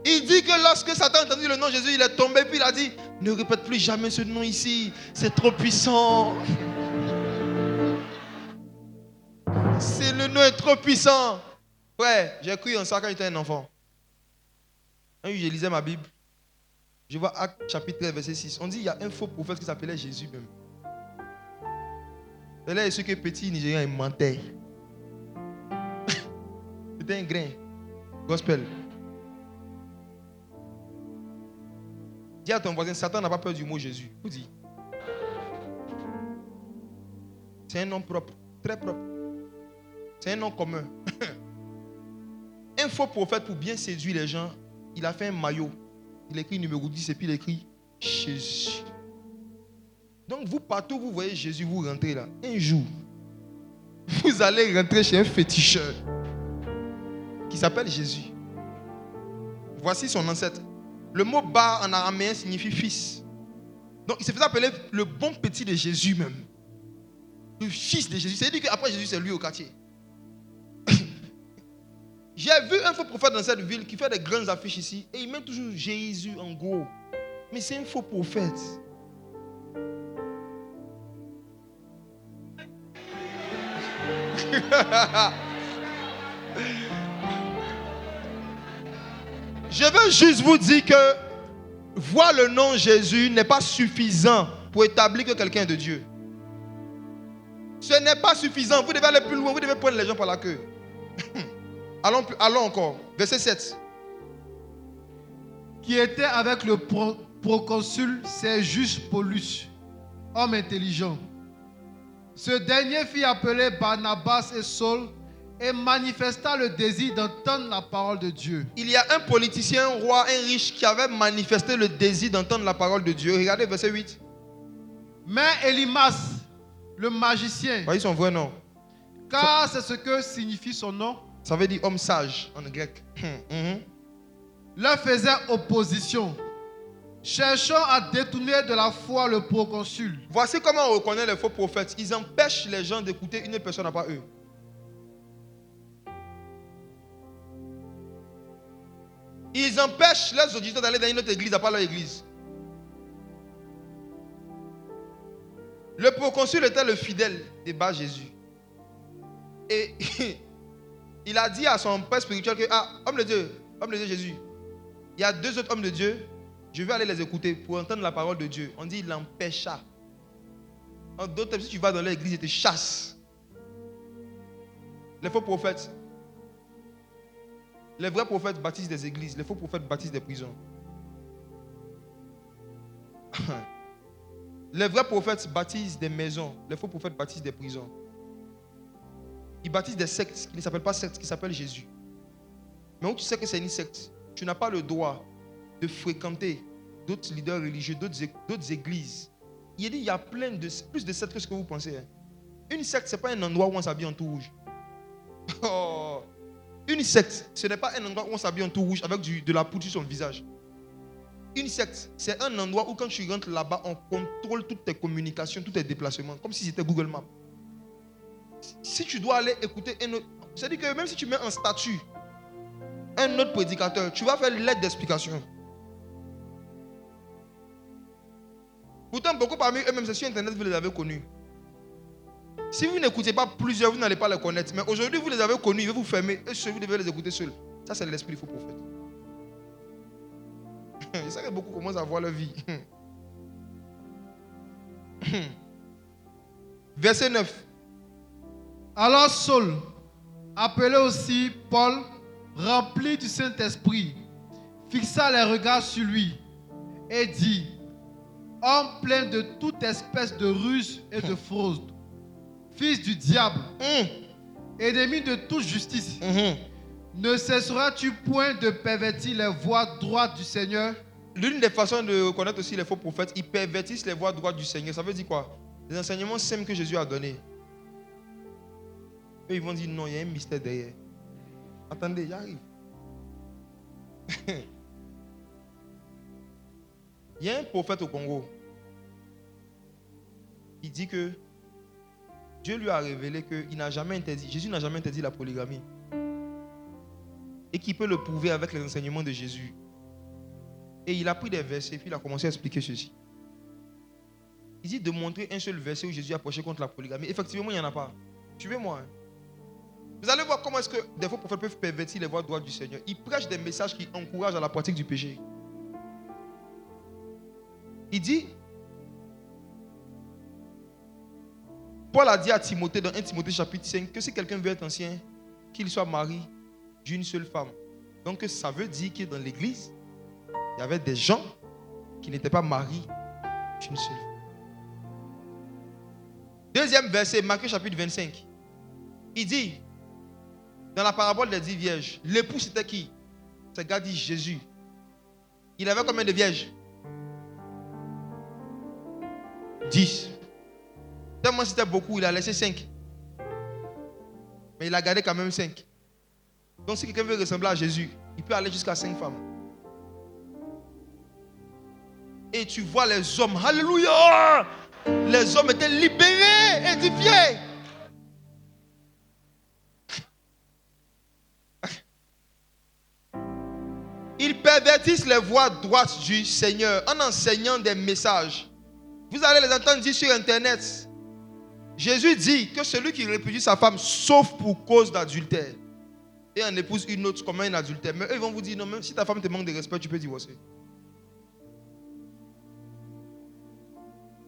Il dit que lorsque Satan a entendu le nom de Jésus, il est tombé, puis il a dit, ne répète plus jamais ce nom ici, c'est trop puissant. Le nom est trop puissant. Frère, j'ai cru en ça quand j'étais un enfant. Un jour, je lisais ma Bible. Je vois Actes chapitre 13, verset 6. On dit qu'il y a un faux prophète qui s'appelait Jésus même. C'est là ce que petit Nigérian mentait. C'était un grain. Gospel. Dis à ton voisin, Satan n'a pas peur du mot Jésus. Vous dites. C'est un nom propre, très propre. C'est un nom commun. Un faux prophète, pour bien séduire les gens, il a fait un maillot. Il écrit numéro 10 et puis il écrit Jésus. Donc vous, partout où vous voyez Jésus, vous rentrez là. Un jour, vous allez rentrer chez un féticheur qui s'appelle Jésus. Voici son ancêtre. Le mot bar en araméen signifie fils. Donc il se faisait appeler le bon petit de Jésus même. Le fils de Jésus. C'est-à-dire qu'après Jésus, c'est lui au quartier. J'ai vu un faux prophète dans cette ville qui fait des grandes affiches ici et il met toujours Jésus en gros. Mais c'est un faux prophète. Je veux juste vous dire que voir le nom Jésus n'est pas suffisant pour établir que quelqu'un est de Dieu. Ce n'est pas suffisant. Vous devez aller plus loin. Vous devez prendre les gens par la queue. Allons encore. Verset 7. Qui était avec le proconsul Sergius Paulus, homme intelligent. Ce dernier fit appeler Barnabas et Saul et manifesta le désir d'entendre la parole de Dieu. Il y a un politicien, un roi, un riche qui avait manifesté le désir d'entendre la parole de Dieu. Regardez verset 8. Mais Élymas, le magicien, Voyez son vrai nom. car c'est ce que signifie son nom, Ça veut dire homme sage en grec. leur faisait opposition, cherchant à détourner de la foi le proconsul. Voici comment on reconnaît les faux prophètes. Ils empêchent les gens d'écouter une personne à part eux. Ils empêchent les auditeurs d'aller dans une autre église à part leur église. Le proconsul était le fidèle de bas Jésus. Et il a dit à son père spirituel que, homme de Dieu Jésus, il y a 2 autres hommes de Dieu, je vais aller les écouter pour entendre la parole de Dieu. On dit il l'empêcha. En d'autres termes, si tu vas dans l'église, ils te chassent. Les faux prophètes. Les vrais prophètes baptisent des églises, les faux prophètes baptisent des prisons. Les vrais prophètes baptisent des maisons, les faux prophètes baptisent des prisons. Ils baptisent des sectes qui ne s'appellent pas sectes, qui s'appellent Jésus. Mais où tu sais que c'est une secte, tu n'as pas le droit de fréquenter d'autres leaders religieux, d'autres églises. Il dit il y a plus de sectes que ce que vous pensez. Une secte, ce n'est pas un endroit où on s'habille en tout rouge. Oh. Une secte, ce n'est pas un endroit où on s'habille en tout rouge avec de la poudre sur son visage. Une secte, c'est un endroit où quand tu rentres là-bas, on contrôle toutes tes communications, tous tes déplacements, comme si c'était Google Maps. Si tu dois aller écouter un autre, c'est-à-dire que même si tu mets en statut un autre prédicateur, tu vas faire l'aide d'explication. Pourtant, beaucoup parmi eux-mêmes, c'est sur Internet, vous les avez connus. Si vous n'écoutez pas plusieurs, vous n'allez pas les connaître. Mais aujourd'hui, vous les avez connus, ils vont vous fermer. Et vous devez les écouter seuls. Ça, c'est l'esprit du faux prophète. Je sais que beaucoup commencent à voir leur vie. Verset 9. Alors Saul, appelé aussi Paul, rempli du Saint-Esprit, fixa les regards sur lui et dit, homme plein de toute espèce de ruse et de fraude, fils du diable, ennemi de toute justice, ne cesseras-tu point de pervertir les voies droites du Seigneur? L'une des façons de reconnaître aussi les faux prophètes, ils pervertissent les voies droites du Seigneur. Ça veut dire quoi? Les enseignements simples que Jésus a donnés. Eux, ils vont dire non, il y a un mystère derrière. Attendez, j'arrive. Il y a un prophète au Congo. Il dit que Dieu lui a révélé qu'il n'a jamais interdit, Jésus n'a jamais interdit la polygamie. Et qu'il peut le prouver avec les enseignements de Jésus. Et il a pris des versets et puis il a commencé à expliquer ceci. Il dit de montrer un seul verset où Jésus a prêché contre la polygamie. Effectivement, il n'y en a pas. Suivez-moi. Vous allez voir comment est-ce que des faux prophètes peuvent pervertir les voies droites du Seigneur. Ils prêchent des messages qui encouragent à la pratique du péché. Il dit, Paul a dit à Timothée dans 1 Timothée chapitre 5 que si quelqu'un veut être ancien, qu'il soit marié d'une seule femme. Donc ça veut dire que dans l'église, il y avait des gens qui n'étaient pas mariés d'une seule femme. Deuxième verset, Matthieu chapitre 25. Il dit, dans la parabole des 10 vierges, l'époux c'était qui? Ce gars dit Jésus. Il avait combien de vierges? 10. Tellement c'était beaucoup, il a laissé 5. Mais il a gardé quand même 5. Donc si quelqu'un veut ressembler à Jésus, il peut aller jusqu'à 5 femmes. Et tu vois les hommes, alléluia! Les hommes étaient libérés, édifiés. Ils pervertissent les voies droites du Seigneur en enseignant des messages. Vous allez les entendre dire sur Internet. Jésus dit que celui qui répudie sa femme, sauf pour cause d'adultère, et en épouse une autre comme un adultère. Mais eux, ils vont vous dire, non, même si ta femme te manque de respect, tu peux divorcer.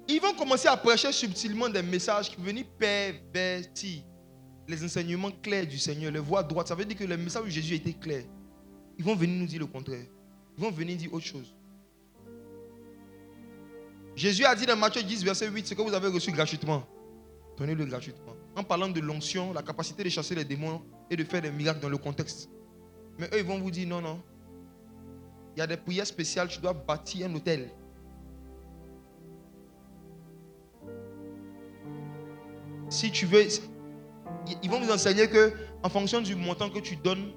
Ils vont commencer à prêcher subtilement des messages qui vont venir pervertir les enseignements clairs du Seigneur, les voies droites. Ça veut dire que le message de Jésus était clair. Ils vont venir nous dire le contraire. Ils vont venir dire autre chose. Jésus a dit dans Matthieu 10, verset 8, ce que vous avez reçu gratuitement, donnez-le gratuitement. En parlant de l'onction, la capacité de chasser les démons et de faire des miracles dans le contexte. Mais eux, ils vont vous dire non, non. Il y a des prières spéciales, tu dois bâtir un hôtel. Si tu veux, ils vont vous enseigner que en fonction du montant que tu donnes,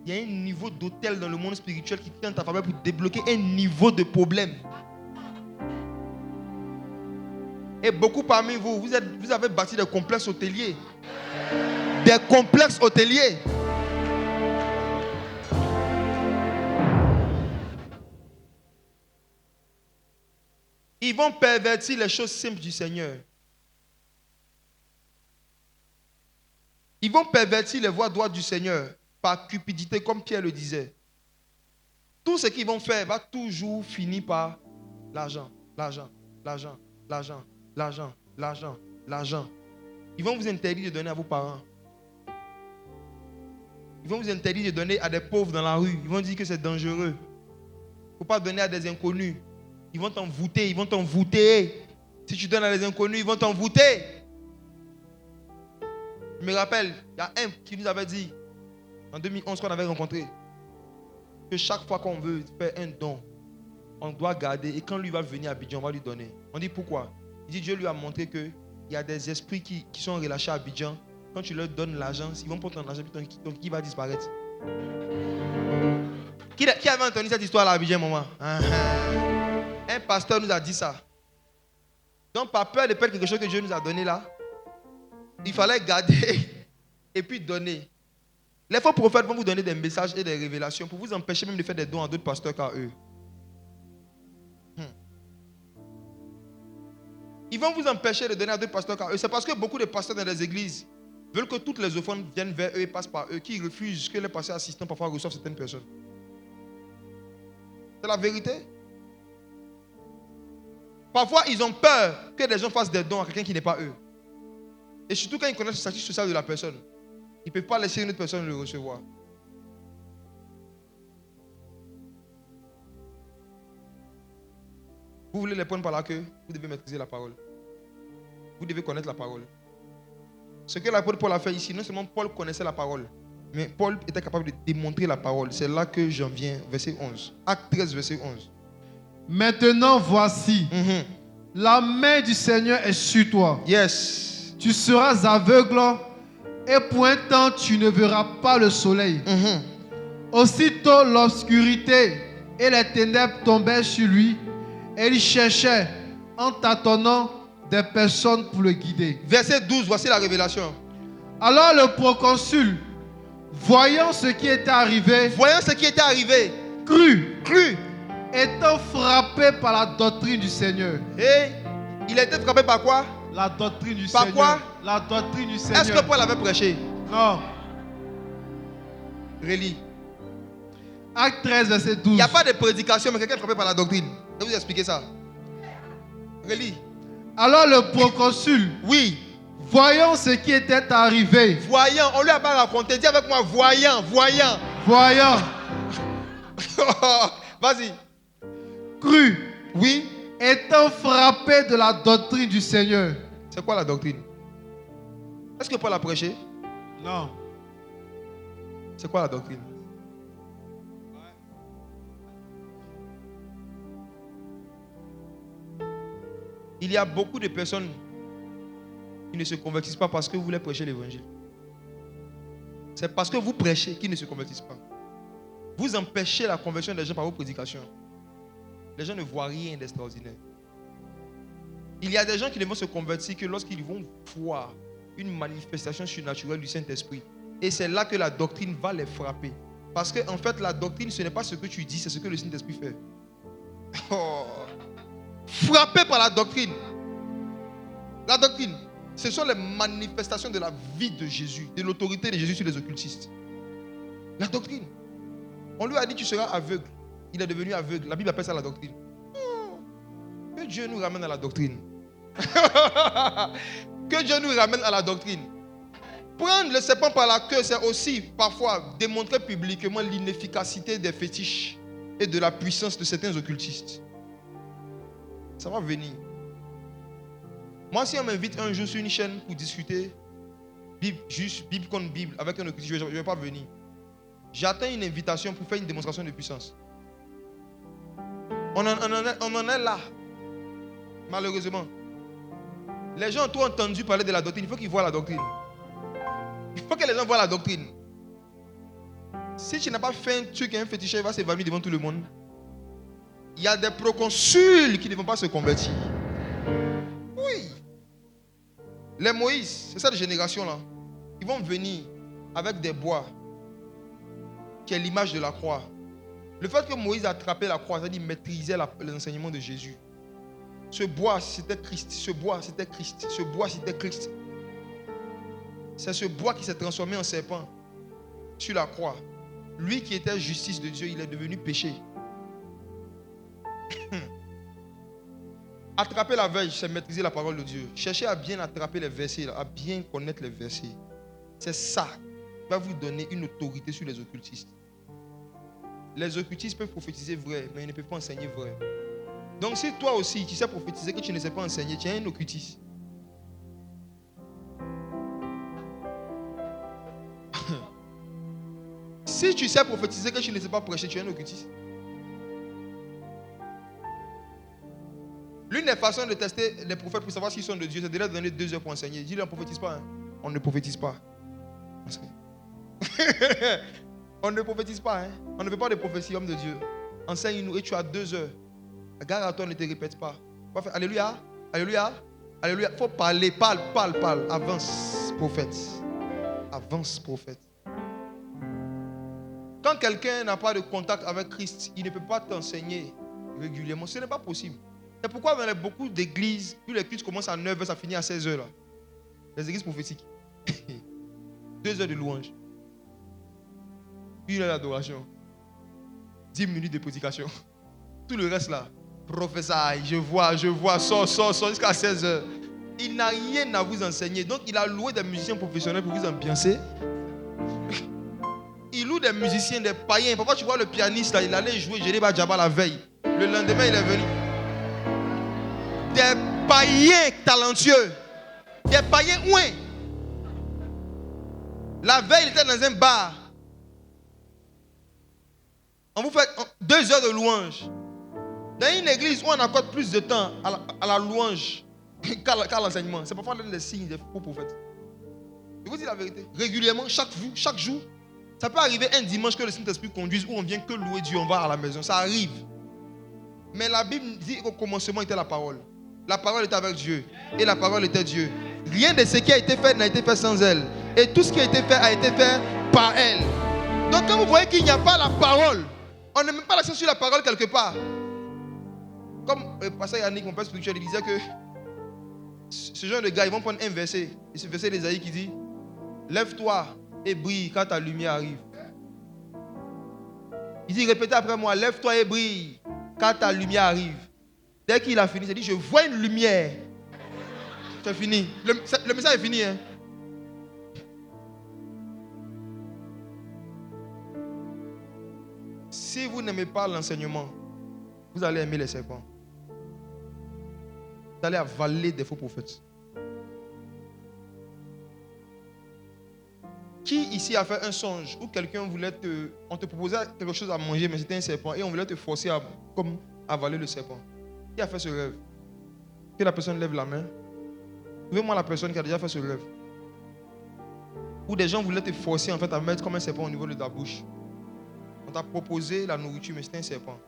il y a un niveau d'hôtel dans le monde spirituel qui tient ta faveur pour débloquer un niveau de problème. Et beaucoup parmi vous, vous avez bâti des complexes hôteliers. Des complexes hôteliers. Ils vont pervertir les choses simples du Seigneur. Ils vont pervertir les voies droites du Seigneur par cupidité, comme Pierre le disait. Tout ce qu'ils vont faire va toujours finir par l'argent, l'argent, l'argent, l'argent, l'argent, l'argent, l'argent. Ils vont vous interdire de donner à vos parents. Ils vont vous interdire de donner à des pauvres dans la rue. Ils vont dire que c'est dangereux. Il ne faut pas donner à des inconnus. Ils vont t'envoûter, ils vont t'envoûter. Si tu donnes à des inconnus, ils vont t'envoûter. Je me rappelle, il y a un qui nous avait dit, en 2011 qu'on avait rencontré, que chaque fois qu'on veut faire un don, on doit garder, et quand lui va venir à Abidjan, on va lui donner. On dit pourquoi? Il dit Dieu lui a montré qu'il y a des esprits qui sont relâchés à Abidjan. Quand tu leur donnes l'argent, ils vont prendre ton argent, donc qui va disparaître? Qui avait entendu cette histoire à Abidjan, maman? Un pasteur nous a dit ça. Donc par peur de perdre quelque chose que Dieu nous a donné là, il fallait garder et puis donner. Les faux prophètes vont vous donner des messages et des révélations pour vous empêcher même de faire des dons à d'autres pasteurs qu'à eux. Ils vont vous empêcher de donner à d'autres pasteurs qu'à eux. C'est parce que beaucoup de pasteurs dans les églises veulent que toutes les offrandes viennent vers eux et passent par eux, qui refusent que les pasteurs assistants parfois reçoivent certaines personnes. C'est la vérité. Parfois, ils ont peur que des gens fassent des dons à quelqu'un qui n'est pas eux. Et surtout quand ils connaissent le statut social de la personne. Ils ne peuvent pas laisser une autre personne le recevoir. Vous voulez les prendre par la queue, vous devez maîtriser la parole. Vous devez connaître la parole. Ce que l'apôtre Paul a fait ici, non seulement Paul connaissait la parole, mais Paul était capable de démontrer la parole. C'est là que j'en viens, verset 11. Acte 13, verset 11. Maintenant, voici, la main du Seigneur est sur toi. Yes. Tu seras aveugle et pour un temps, tu ne verras pas le soleil. Aussitôt, l'obscurité et les ténèbres tombèrent sur lui et il cherchait en tâtonnant des personnes pour le guider. Verset 12, voici la révélation. Alors le proconsul, voyant ce qui était arrivé, crut, étant frappé par la doctrine du Seigneur. Et il a été frappé par quoi? La doctrine du Par Seigneur. quoi? La doctrine du Seigneur. Est-ce que Paul avait prêché? Non. Relis. Acte 13, verset 12. Il n'y a pas de prédication, mais quelqu'un est frappé par la doctrine. Je vais vous expliquer ça. Relis. Alors le proconsul, Oui. voyant ce qui était arrivé, Voyant, on lui a pas raconté. Dis avec moi, voyant. voyant, Vas-y. crut, Oui. étant frappé de la doctrine du Seigneur. C'est quoi la doctrine? Est-ce que Paul a prêché? Non. C'est quoi la doctrine? Il y a beaucoup de personnes qui ne se convertissent pas parce que vous voulez prêcher l'évangile. C'est parce que vous prêchez qu'ils ne se convertissent pas. Vous empêchez la conversion des gens par vos prédications. Les gens ne voient rien d'extraordinaire. Il y a des gens qui ne vont se convertir que lorsqu'ils vont voir une manifestation surnaturelle du Saint-Esprit. Et c'est là que la doctrine va les frapper. Parce que en fait, la doctrine, ce n'est pas ce que tu dis, c'est ce que le Saint-Esprit fait. Oh. Frappé par la doctrine. La doctrine, ce sont les manifestations de la vie de Jésus, de l'autorité de Jésus sur les occultistes. La doctrine. On lui a dit tu seras aveugle. Il est devenu aveugle. La Bible appelle ça la doctrine. Que Dieu nous ramène à la doctrine. Que Dieu nous ramène à la doctrine. Prendre le serpent par la queue, c'est aussi parfois démontrer publiquement l'inefficacité des fétiches et de la puissance de certains occultistes. Ça va venir. Moi, si on m'invite un jour sur une chaîne pour discuter Bible, juste Bible contre Bible avec un occultiste, je ne vais pas venir. J'attends une invitation pour faire une démonstration de puissance. On en est là. Malheureusement. Les gens ont trop entendu parler de la doctrine. Il faut qu'ils voient la doctrine. Il faut que les gens voient la doctrine. Si tu n'as pas fait un truc, un féticheur, il va s'évanouir devant tout le monde. Il y a des proconsuls qui ne vont pas se convertir. Oui. Les Moïse, c'est cette génération-là. Ils vont venir avec des bois qui est l'image de la croix. Le fait que Moïse a attrapé la croix, c'est-à-dire maîtrisait l'enseignement de Jésus. Ce bois, c'était Christ. Ce bois, c'était Christ. Ce bois, c'était Christ. C'est ce bois qui s'est transformé en serpent sur la croix. Lui qui était justice de Dieu, il est devenu péché. Attraper la veille, c'est maîtriser la parole de Dieu. Cherchez à bien attraper les versets, à bien connaître les versets. C'est ça qui va vous donner une autorité sur les occultistes. Les occultistes peuvent prophétiser vrai, mais ils ne peuvent pas enseigner vrai. Donc si toi aussi, tu sais prophétiser que tu ne sais pas enseigner, tu es un occultiste. Si tu sais prophétiser que tu ne sais pas prêcher, tu es un occultiste. L'une des façons de tester les prophètes pour savoir s'ils sont de Dieu, c'est de leur donner 2 heures pour enseigner. Dis-leur, on ne prophétise pas. Hein. On ne prophétise pas. On ne prophétise pas. Hein. On ne veut pas de prophétie, homme de Dieu. Enseigne-nous et tu as 2 heures. Gare à toi, ne te répète pas. Alléluia. Alléluia. Alléluia. Il faut parler. Parle. Avance, prophète. Avance, prophète. Quand quelqu'un n'a pas de contact avec Christ, il ne peut pas t'enseigner régulièrement. Ce n'est pas possible. C'est pourquoi dans beaucoup d'églises, plus les cultes commencent à 9h, ça finit à 16h. Là. Les églises prophétiques. 2 heures de louange. 1 heure d'adoration. 10 minutes de prédication. Tout le reste là. Prophétie, je vois, sort jusqu'à 16h. Il n'a rien à vous enseigner. Donc il a loué des musiciens professionnels pour vous ambiancer. Il loue des musiciens, des païens. Parfois tu vois le pianiste là, il allait jouer Jéréba Djaba la veille. Le lendemain il est venu. Des païens talentueux. Des païens ouin. La veille, il était dans un bar. On vous fait 2 heures de louange. Dans une église où on accorde plus de temps à la louange qu'à l'enseignement, c'est parfois l'un des signes des faux prophètes. Je vous dis la vérité. Régulièrement, chaque jour, ça peut arriver un dimanche que le Saint-Esprit conduise où on vient que louer Dieu, on va à la maison. Ça arrive. Mais la Bible dit qu'au commencement était la parole. La parole était avec Dieu. Et la parole était Dieu. Rien de ce qui a été fait n'a été fait sans elle. Et tout ce qui a été fait par elle. Donc quand vous voyez qu'il n'y a pas la parole, on ne met pas l'accent sur la parole quelque part. Comme le pasteur Yannick, mon père spirituel, il disait que ce genre de gars, ils vont prendre un verset. Et ce verset d'Ésaïe qui dit: lève-toi et brille quand ta lumière arrive. Il dit, répétez après moi, lève-toi et brille, car ta lumière arrive. Dès qu'il a fini, il dit, je vois une lumière. C'est fini. Le message est fini. Hein? Si vous n'aimez pas l'enseignement, vous allez aimer les serpents. Vous allez avaler des faux prophètes. Qui ici a fait un songe où quelqu'un voulait on te proposait quelque chose à manger, mais c'était un serpent et on voulait te forcer à avaler le serpent? Qui a fait ce rêve? Que la personne lève la main. Trouvez-moi la personne qui a déjà fait ce rêve. Où des gens voulaient te forcer en fait à mettre comme un serpent au niveau de ta bouche. On t'a proposé la nourriture, mais c'était un serpent.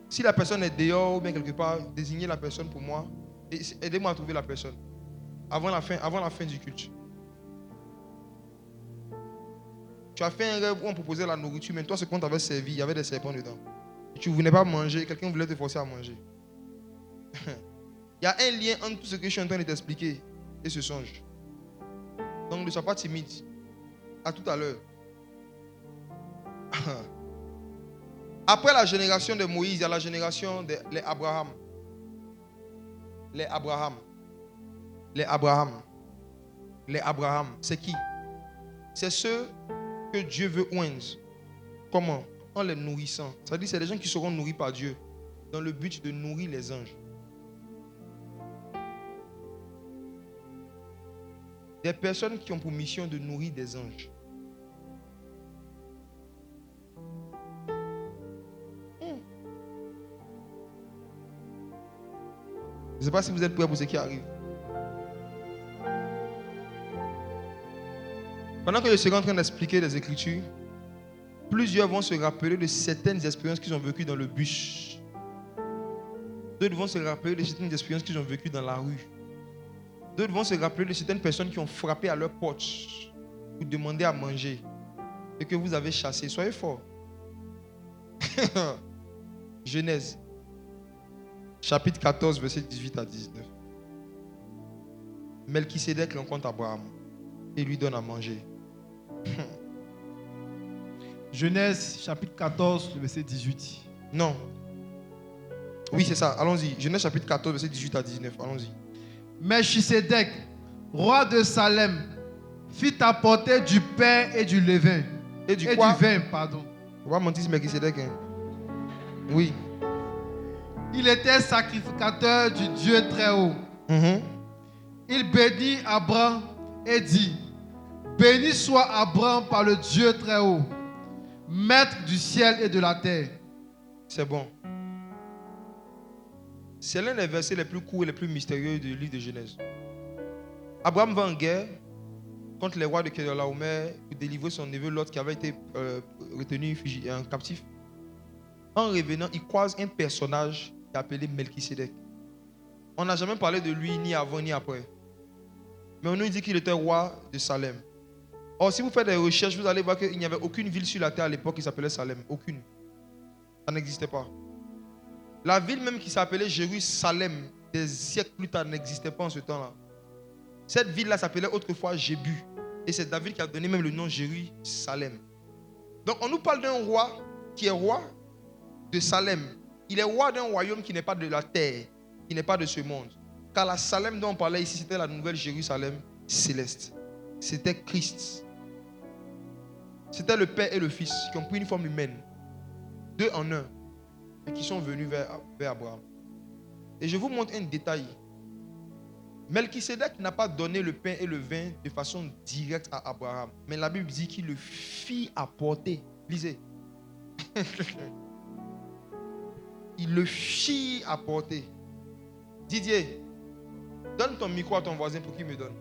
Si la personne est dehors ou bien quelque part, désignez la personne pour moi et aidez-moi à trouver la personne avant la fin du culte. Tu as fait un rêve où on proposait la nourriture, mais toi, ce qu'on t'avait servi, il y avait des serpents dedans. Et tu ne voulais pas manger, quelqu'un voulait te forcer à manger. Il y a un lien entre tout ce que je suis en train de t'expliquer et ce songe. Donc ne sois pas timide. À tout à l'heure. Après la génération de Moïse, il y a la génération des Abraham. Les Abraham. Les Abraham. Les Abraham. C'est qui? C'est ceux que Dieu veut oindre. Comment? En les nourrissant. C'est-à-dire c'est des gens qui seront nourris par Dieu dans le but de nourrir les anges. Des personnes qui ont pour mission de nourrir des anges. Je ne sais pas si vous êtes prêts pour ce qui arrive. Pendant que je serai en train d'expliquer les Écritures, plusieurs vont se rappeler de certaines expériences qu'ils ont vécues dans le bus. D'autres vont se rappeler de certaines expériences qu'ils ont vécues dans la rue. D'autres vont se rappeler de certaines personnes qui ont frappé à leur porte pour demander à manger et que vous avez chassé. Soyez forts. Genèse, chapitre 14, verset 18 à 19. Melchisédek rencontre Abraham et lui donne à manger. Genèse, chapitre 14, verset 18. Non. Oui, c'est ça. Allons-y. Genèse, chapitre 14, verset 18 à 19. Allons-y. Melchisédek, roi de Salem, fit apporter du pain et du levain. Et du vin, pardon. On va mentir, Melchisédek. Hein? Oui. Il était sacrificateur du Dieu très haut. Il bénit Abraham et dit, béni soit Abraham par le Dieu très haut, maître du ciel et de la terre. C'est bon. C'est l'un des versets les plus courts et les plus mystérieux du livre de Genèse. Abraham va en guerre contre les rois de Kedorlaomer pour délivrer son neveu Lot qui avait été retenu en captif. En revenant, il croise un personnage appelé Melchisédek. On n'a jamais parlé de lui ni avant ni après. Mais on nous dit qu'il était roi de Salem. Or, si vous faites des recherches, vous allez voir qu'il n'y avait aucune ville sur la terre à l'époque qui s'appelait Salem. Aucune. Ça n'existait pas. La ville même qui s'appelait Jérusalem, des siècles plus tard, n'existait pas en ce temps-là. Cette ville-là s'appelait autrefois Jébu. Et c'est David qui a donné même le nom Jérusalem. Donc on nous parle d'un roi qui est roi de Salem. Il est roi d'un royaume qui n'est pas de la terre, qui n'est pas de ce monde. Car la Salem dont on parlait ici, c'était la nouvelle Jérusalem céleste. C'était Christ. C'était le Père et le Fils qui ont pris une forme humaine. Deux en un. Et qui sont venus vers Abraham. Et je vous montre un détail. Melchisédek n'a pas donné le pain et le vin de façon directe à Abraham. Mais la Bible dit qu'il le fit apporter. Lisez. Il le fit apporter. Didier, donne ton micro à ton voisin pour qu'il me donne.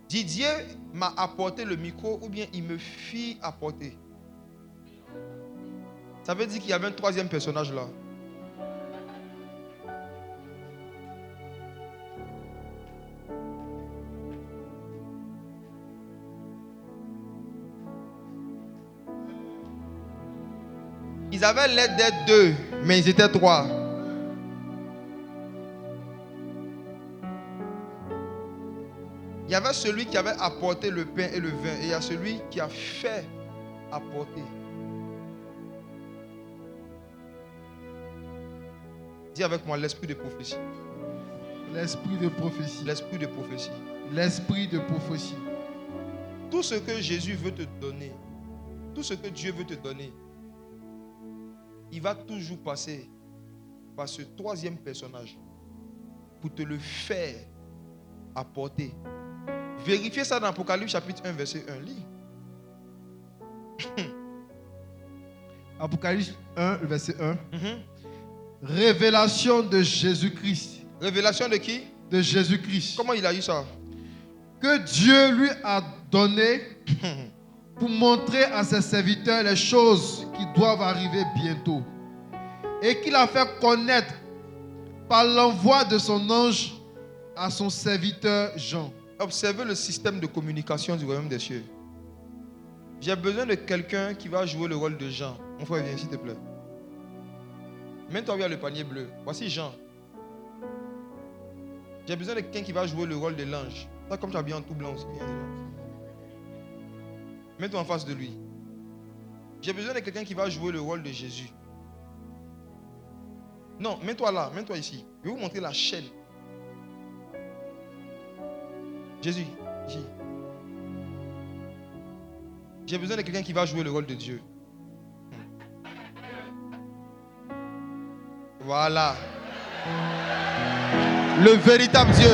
Didier m'a apporté le micro ou bien il me fit apporter. Ça veut dire qu'il y avait un troisième personnage là. Ils avaient l'air d'être deux, mais ils étaient trois. Il y avait celui qui avait apporté le pain et le vin. Et il y a celui qui a fait apporter. Dis avec moi l'esprit de prophétie. L'esprit de prophétie. L'esprit de prophétie. L'esprit de prophétie. Tout ce que Jésus veut te donner, tout ce que Dieu veut te donner, il va toujours passer par ce troisième personnage pour te le faire apporter. Vérifiez ça dans Apocalypse chapitre 1 verset 1. Lis. Apocalypse 1 verset 1. Révélation de Jésus-Christ. Révélation de qui? De Jésus-Christ. Comment il a eu ça? Que Dieu lui a donné pour montrer à ses serviteurs les choses qui doivent arriver bientôt. Et qu'il a fait connaître par l'envoi de son ange à son serviteur Jean. Observez le système de communication du royaume des cieux. J'ai besoin de quelqu'un qui va jouer le rôle de Jean. Mon frère, viens s'il te plaît. Mets-toi vers le panier bleu. Voici Jean. J'ai besoin de quelqu'un qui va jouer le rôle de l'ange. Ça, comme tu as bien en tout blanc aussi. Mets-toi en face de lui. J'ai besoin de quelqu'un qui va jouer le rôle de Jésus. Non, mets-toi là, mets-toi ici. Je vais vous montrer la chaîne. Jésus, ici. J'ai besoin de quelqu'un qui va jouer le rôle de Dieu. Voilà. Le véritable Dieu.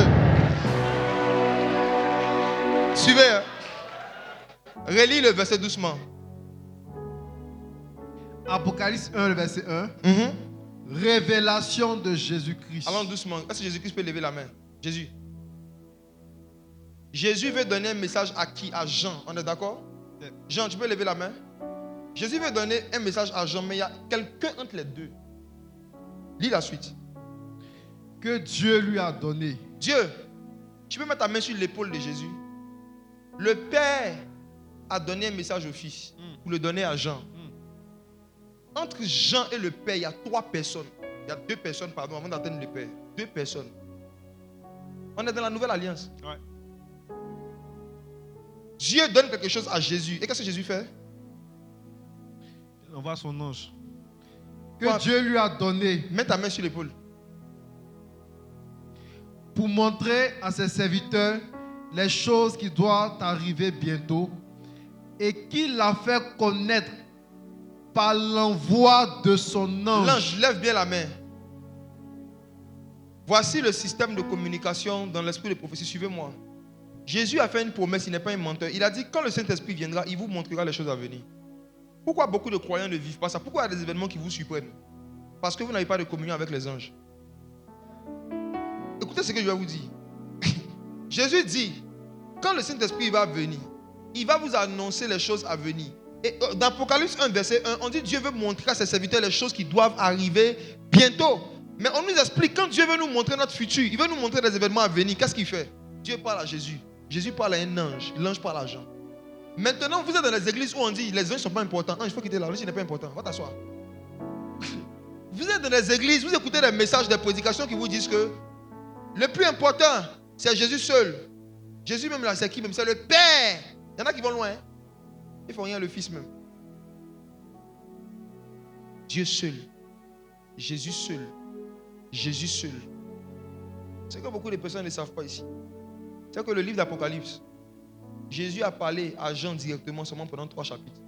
Suivez. Hein? Relis le verset doucement. Apocalypse 1, le verset 1. Révélation de Jésus-Christ. Allons doucement. Est-ce que Jésus-Christ peut lever la main? Jésus. Jésus veut donner un message à qui? À Jean. On est d'accord? Jean, tu peux lever la main? Jésus veut donner un message à Jean, mais il y a quelqu'un entre les deux. Lis la suite. Que Dieu lui a donné. Dieu, tu peux mettre ta main sur l'épaule de Jésus. Le Père a donné un message au Fils pour le donner à Jean. Entre Jean et le Père, il y a 3 personnes. Il y a 2 personnes, pardon, avant d'atteindre le Père. 2 personnes. On est dans la nouvelle alliance. Ouais. Dieu donne quelque chose à Jésus. Et qu'est-ce que Jésus fait? Il envoie son ange. Que Quoi? Dieu lui a donné. Mets ta main sur l'épaule. Pour montrer à ses serviteurs les choses qui doivent arriver bientôt et qu'il a fait connaître par l'envoi de son ange. L'ange, lève bien la main. Voici le système de communication dans l'esprit de prophétie. Suivez-moi. Jésus a fait une promesse, il n'est pas un menteur. Il a dit, quand le Saint-Esprit viendra, il vous montrera les choses à venir. Pourquoi beaucoup de croyants ne vivent pas ça? Pourquoi il y a des événements qui vous surprennent? Parce que vous n'avez pas de communion avec les anges. Écoutez ce que je vais vous dire. Jésus dit, quand le Saint-Esprit va venir, il va vous annoncer les choses à venir. Et dans Apocalypse 1, verset 1, on dit Dieu veut montrer à ses serviteurs les choses qui doivent arriver bientôt. Mais on nous explique, quand Dieu veut nous montrer notre futur, il veut nous montrer des événements à venir, qu'est-ce qu'il fait? Dieu parle à Jésus. Jésus parle à un ange. L'ange parle à Jean. Maintenant, vous êtes dans les églises où on dit les anges ne sont pas importants. Ange, il faut quitter là. L'ange n'est pas important. Va t'asseoir. Vous êtes dans les églises, vous écoutez des messages, des prédications qui vous disent que le plus important, c'est Jésus seul. Jésus même là, c'est qui même? C'est le Père. Il y en a qui vont loin. Hein? Ils ne font rien, le Fils même. Dieu seul. Jésus seul. Jésus seul. C'est que beaucoup de personnes ne savent pas ici. C'est que le livre d'Apocalypse, Jésus a parlé à Jean directement seulement pendant 3 chapitres.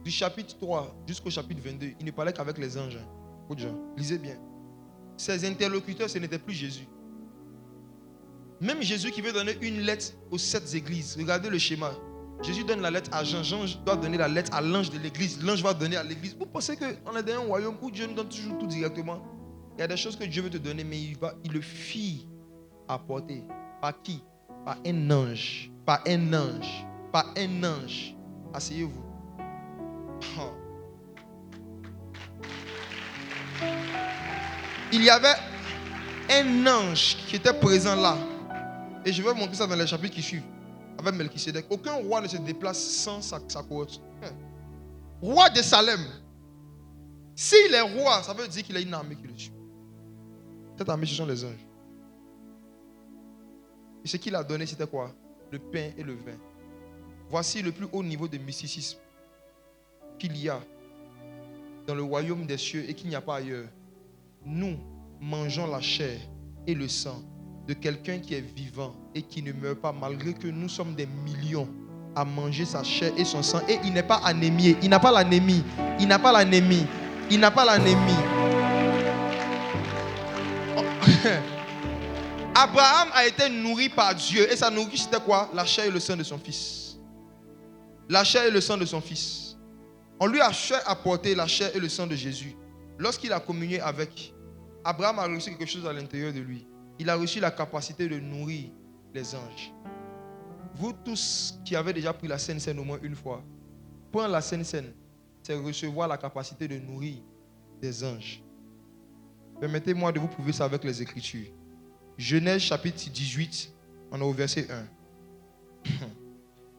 Du chapitre 3 jusqu'au chapitre 22, il ne parlait qu'avec les anges. Beaucoup de gens, lisez bien. Ses interlocuteurs, ce n'était plus Jésus. Même Jésus qui veut donner une lettre aux 7 églises, regardez le schéma. Jésus donne la lettre à Jean, Jean doit donner la lettre à l'ange de l'église, l'ange va donner à l'église. Vous pensez qu'on est dans un royaume où Dieu nous donne toujours tout directement? Il y a des choses que Dieu veut te donner, mais il le fit apporter. Par qui? Par un ange. Par un ange. Par un ange. Asseyez-vous. Oh. Il y avait un ange qui était présent là. Et je vais vous montrer ça dans les chapitres qui suivent. Avec Melchisédek. Aucun roi ne se déplace sans sa cohorte. Roi de Salem. S'il est roi, ça veut dire qu'il a une armée qui le suit. Cette armée, ce sont les anges. Et ce qu'il a donné, c'était quoi? Le pain et le vin. Voici le plus haut niveau de mysticisme qu'il y a dans le royaume des cieux et qu'il n'y a pas ailleurs. Nous mangeons la chair et le sang de quelqu'un qui est vivant et qui ne meurt pas, malgré que nous sommes des millions à manger sa chair et son sang. Et il n'est pas anémié. Il n'a pas l'anémie. Il n'a pas l'anémie. Il n'a pas l'anémie. Abraham a été nourri par Dieu. Et sa nourriture, c'était quoi? La chair et le sang de son fils. La chair et le sang de son fils. On lui a apporté la chair et le sang de Jésus. Lorsqu'il a communié avec, Abraham a reçu quelque chose à l'intérieur de lui. Il a reçu la capacité de nourrir les anges. Vous tous qui avez déjà pris la Sainte Seine au moins une fois, prendre la Sainte Seine, c'est recevoir la capacité de nourrir des anges. Permettez-moi de vous prouver ça avec les Écritures. Genèse chapitre 18, on est au verset 1.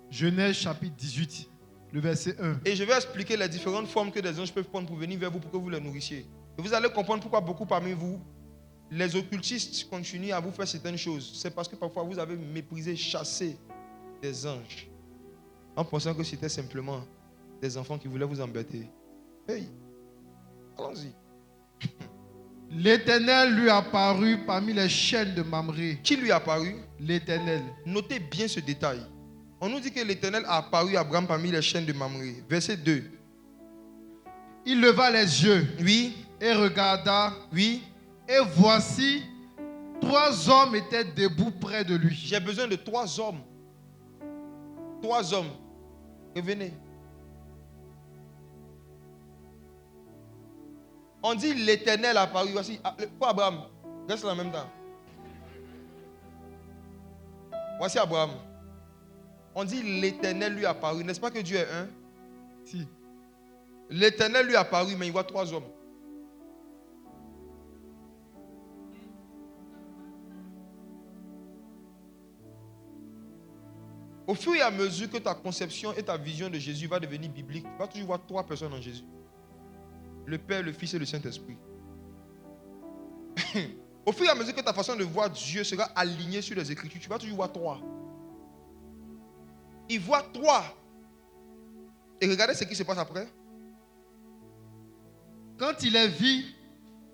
Genèse chapitre 18, le verset 1. Et je vais expliquer les différentes formes que des anges peuvent prendre pour venir vers vous pour que vous les nourrissiez. Et vous allez comprendre pourquoi beaucoup parmi vous, les occultistes continuent à vous faire certaines choses. C'est parce que parfois vous avez méprisé, chassé des anges en pensant que c'était simplement des enfants qui voulaient vous embêter. Hey, allons-y. L'Éternel lui apparut parmi les chênes de Mamré. Qui lui a apparu? L'Éternel. Notez bien ce détail. On nous dit que l'Éternel a apparu à Abraham parmi les chênes de Mamré. Verset 2. Il leva les yeux. Oui. Et regarda. Oui. Et voici, 3 hommes étaient debout près de lui. J'ai besoin de 3 hommes. 3 hommes. Revenez. On dit l'Éternel a apparu. Voici. Pour Abraham. Reste là en même temps. Voici Abraham. On dit l'Éternel lui a apparu. N'est-ce pas que Dieu est un? Si. L'Éternel lui a apparu, mais il voit 3 hommes. Au fur et à mesure que ta conception et ta vision de Jésus va devenir biblique, tu vas toujours voir 3 personnes en Jésus. Le Père, le Fils et le Saint-Esprit. Au fur et à mesure que ta façon de voir Dieu sera alignée sur les Écritures, tu vas toujours voir 3. Il voit 3. Et regardez ce qui se passe après. Quand il les vit,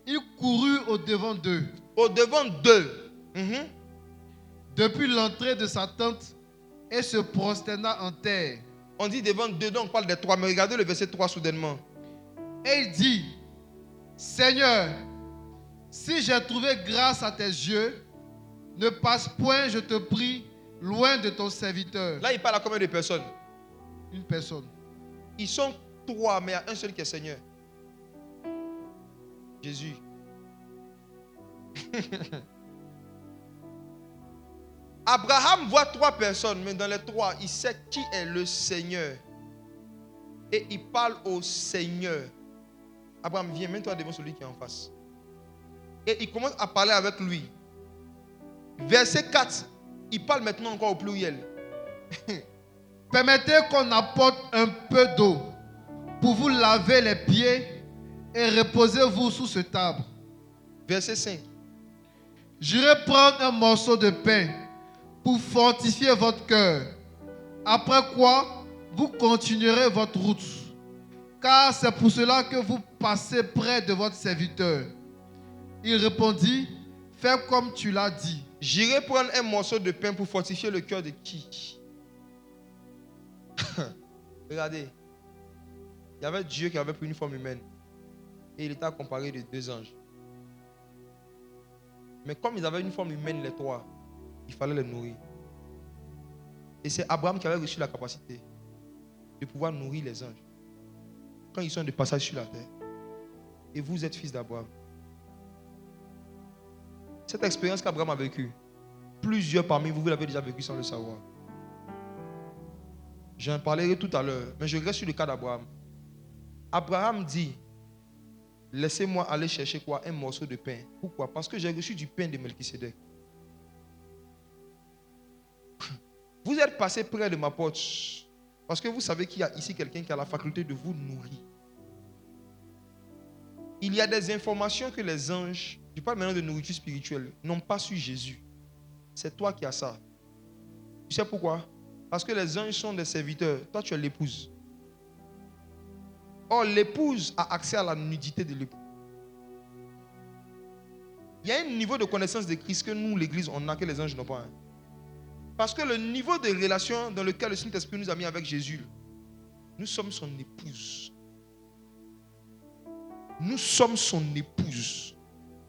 il courut au devant d'eux. Au devant d'eux. Depuis l'entrée de sa tente et se prosterna en terre. On dit devant d'eux, donc on parle des 3. Mais regardez le verset 3 soudainement. Et il dit, Seigneur, si j'ai trouvé grâce à tes yeux, ne passe point, je te prie, loin de ton serviteur. Là, il parle à combien de personnes? Une personne. Ils sont 3, mais il y a un seul qui est Seigneur. Jésus. Abraham voit 3 personnes, mais dans les 3, il sait qui est le Seigneur. Et il parle au Seigneur. Abraham, viens, mets-toi devant celui qui est en face. Et il commence à parler avec lui. Verset 4, il parle maintenant encore au pluriel. Permettez qu'on apporte un peu d'eau pour vous laver les pieds et reposez-vous sous ce arbre. Verset 5. J'irai prendre un morceau de pain pour fortifier votre cœur. Après quoi, vous continuerez votre route. Car c'est pour cela que vous passez près de votre serviteur. Il répondit, fais comme tu l'as dit. J'irai prendre un morceau de pain pour fortifier le cœur de qui? Regardez. Il y avait Dieu qui avait pris une forme humaine. Et il était accompagné de 2 anges. Mais comme ils avaient une forme humaine, les 3, il fallait les nourrir. Et c'est Abraham qui avait reçu la capacité de pouvoir nourrir les anges quand ils sont de passage sur la terre. Et vous êtes fils d'Abraham. Cette expérience qu'Abraham a vécue, plusieurs parmi vous, vous l'avez déjà vécue sans le savoir. J'en parlerai tout à l'heure, mais je reste sur le cas d'Abraham. Abraham dit, laissez-moi aller chercher quoi? Un morceau de pain. Pourquoi? Parce que j'ai reçu du pain de Melchisédek. Vous êtes passé près de ma porte parce que vous savez qu'il y a ici quelqu'un qui a la faculté de vous nourrir. Il y a des informations que les anges, je parle maintenant de nourriture spirituelle, n'ont pas sur Jésus. c'est toi qui as ça. Tu sais pourquoi? Parce que les anges sont des serviteurs. Toi, tu es l'épouse. Or, l'épouse a accès à la nudité de l'époux. Il y a un niveau de connaissance de Christ que nous, l'Église, on a que les anges n'ont pas. Parce que le niveau de relation dans lequel le Saint-Esprit nous a mis avec Jésus, nous sommes son épouse. Nous sommes son épouse.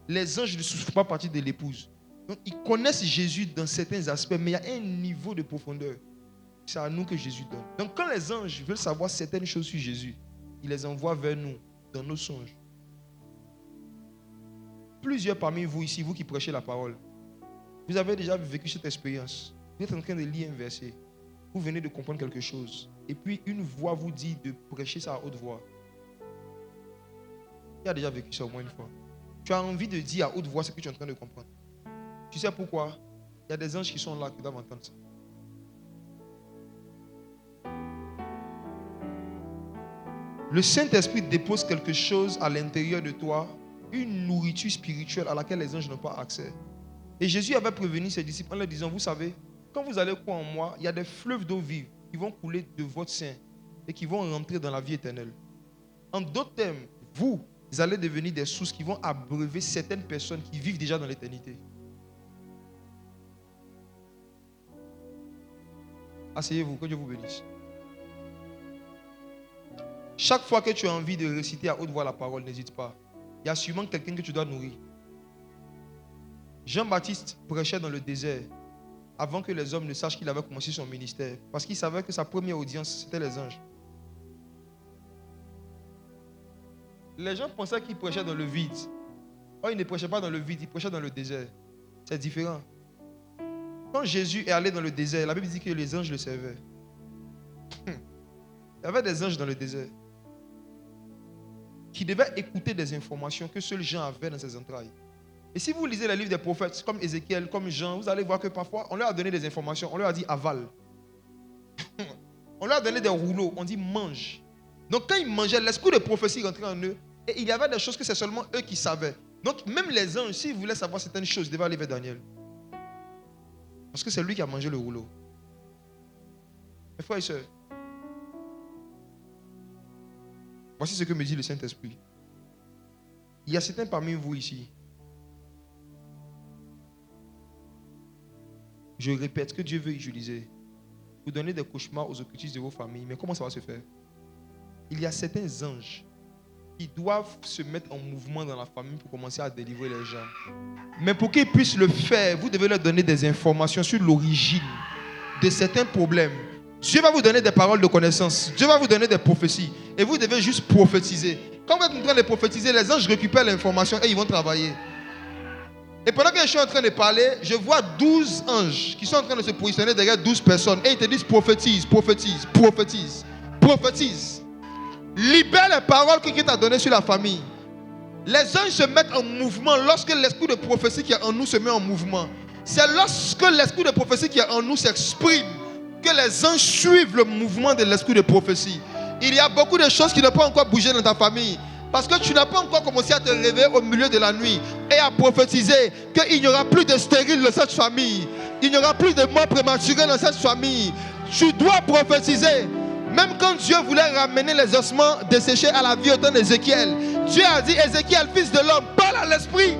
Les anges ne font pas partie de l'épouse. Donc, ils connaissent Jésus dans certains aspects, mais il y a un niveau de profondeur. C'est à nous que Jésus donne. Donc, quand les anges veulent savoir certaines choses sur Jésus, ils les envoient vers nous, dans nos songes. Plusieurs parmi vous ici, vous qui prêchez la parole, vous avez déjà vécu cette expérience. Vous êtes en train de lire un verset. Vous venez de comprendre quelque chose. Et puis, une voix vous dit de prêcher ça à haute voix. Tu as déjà vécu ça au moins une fois. Tu as envie de dire à haute voix ce que tu es en train de comprendre. Tu sais pourquoi? Il y a des anges qui sont là qui doivent entendre ça. Le Saint-Esprit dépose quelque chose à l'intérieur de toi, une nourriture spirituelle à laquelle les anges n'ont pas accès. Et Jésus avait prévenu ses disciples en leur disant, vous savez, quand vous allez croire en moi, il y a des fleuves d'eau vive qui vont couler de votre sein et qui vont rentrer dans la vie éternelle. En d'autres termes, vous allez devenir des sources qui vont abreuver certaines personnes qui vivent déjà dans l'éternité. Asseyez-vous, que Dieu vous bénisse. Chaque fois que tu as envie de réciter à haute voix la parole, n'hésite pas. Il y a sûrement quelqu'un que tu dois nourrir. Jean-Baptiste prêchait dans le désert avant que les hommes ne sachent qu'il avait commencé son ministère. Parce qu'il savait que sa première audience, c'était les anges. Les gens pensaient qu'il prêchait dans le vide. Or, il ne prêchait pas dans le vide, il prêchait dans le désert. C'est différent. Quand Jésus est allé dans le désert, la Bible dit que les anges le servaient. Il y avait des anges dans le désert qui devaient écouter des informations que seul Jean avait dans ses entrailles. Et si vous lisez les livres des prophètes, comme Ézéchiel, comme Jean, vous allez voir que parfois, on leur a donné des informations, on leur a dit avale. On leur a donné des rouleaux, on dit mange. Donc quand ils mangeaient, l'esprit de prophétie rentrait en eux, et il y avait des choses que c'est seulement eux qui savaient. Donc même les anges, s'ils voulaient savoir certaines choses, ils devaient aller vers Daniel. Parce que c'est lui qui a mangé le rouleau. Mes frères et sœurs, voici ce que me dit le Saint-Esprit. Il y a certains parmi vous ici. Je répète que Dieu veut utiliser. Vous donnez des cauchemars aux occultistes de vos familles. Mais comment ça va se faire? Il y a certains anges qui doivent se mettre en mouvement dans la famille pour commencer à délivrer les gens. Mais pour qu'ils puissent le faire, vous devez leur donner des informations sur l'origine de certains problèmes. Dieu va vous donner des paroles de connaissance. Dieu va vous donner des prophéties. Et vous devez juste prophétiser. Quand vous êtes en train de prophétiser, les anges récupèrent l'information et ils vont travailler. Et pendant que je suis en train de parler, je vois 12 anges qui sont en train de se positionner derrière 12 personnes. Et ils te disent prophétise, prophétise, prophétise, prophétise. Libère les paroles que Dieu t'a données sur la famille. Les anges se mettent en mouvement lorsque l'esprit de prophétie qui est en nous se met en mouvement. C'est lorsque l'esprit de prophétie qui est en nous s'exprime que les anges suivent le mouvement de l'esprit de prophétie. Il y a beaucoup de choses qui n'ont pas encore bougé dans ta famille. Parce que tu n'as pas encore commencé à te réveiller au milieu de la nuit et à prophétiser qu'il n'y aura plus de stériles dans cette famille. Il n'y aura plus de morts prématurées dans cette famille. Tu dois prophétiser. Même quand Dieu voulait ramener les ossements desséchés à la vie au temps d'Ézéchiel, Dieu a dit, Ézéchiel, fils de l'homme, parle à l'esprit.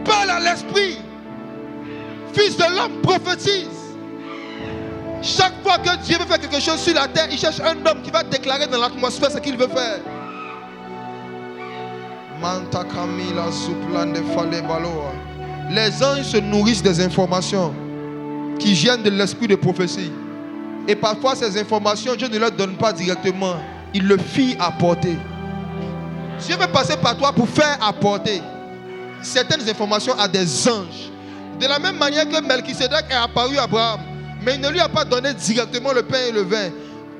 Parle à l'esprit. Fils de l'homme, prophétise. Chaque fois que Dieu veut faire quelque chose sur la terre, il cherche un homme qui va déclarer dans l'atmosphère ce qu'il veut faire. Les anges se nourrissent des informations qui viennent de l'esprit de prophétie. Et parfois ces informations, Dieu ne leur donne pas directement. Il le fit apporter. Dieu veut passer par toi pour faire apporter certaines informations à des anges. De la même manière que Melchisédek est apparu à Abraham, mais il ne lui a pas donné directement le pain et le vin.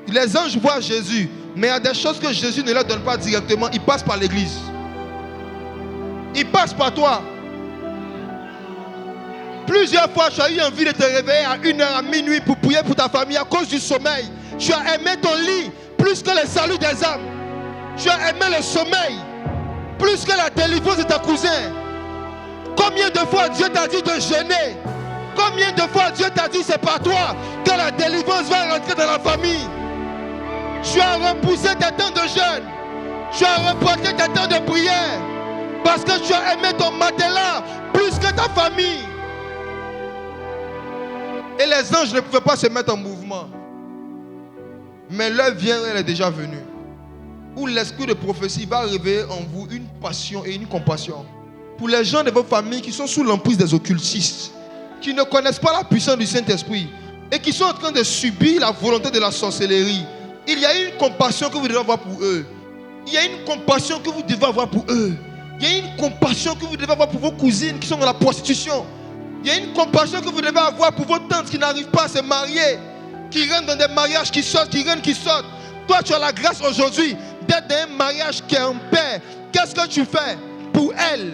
Les anges voient Jésus, mais il y a des choses que Jésus ne leur donne pas directement. Il passe par l'église. Il passe par toi. Plusieurs fois, tu as eu envie de te réveiller à 1h à minuit pour prier pour ta famille à cause du sommeil. Tu as aimé ton lit plus que le salut des âmes. Tu as aimé le sommeil plus que la délivrance de ta cousin. Combien de fois Dieu t'a dit de jeûner? Combien de fois Dieu t'a dit c'est par toi que la délivrance va rentrer dans la famille? Tu as repoussé tes temps de jeûne. Tu as reporté tes temps de prière. Parce que tu as aimé ton matelas plus que ta famille. Et les anges ne pouvaient pas se mettre en mouvement. Mais l'heure vient, elle est déjà venue, où l'esprit de prophétie va réveiller en vous une passion et une compassion pour les gens de vos familles qui sont sous l'emprise des occultistes, qui ne connaissent pas la puissance du Saint-Esprit et qui sont en train de subir la volonté de la sorcellerie. Il y a une compassion que vous devez avoir pour eux. Il y a une compassion que vous devez avoir pour eux. Il y a une compassion que vous devez avoir pour vos cousines qui sont dans la prostitution. Il y a une compassion que vous devez avoir pour vos tantes qui n'arrivent pas à se marier, qui rentrent dans des mariages qui sortent, qui rentrent, qui sortent. Toi, tu as la grâce aujourd'hui d'être dans un mariage qui est en paix. Qu'est-ce que tu fais pour elle?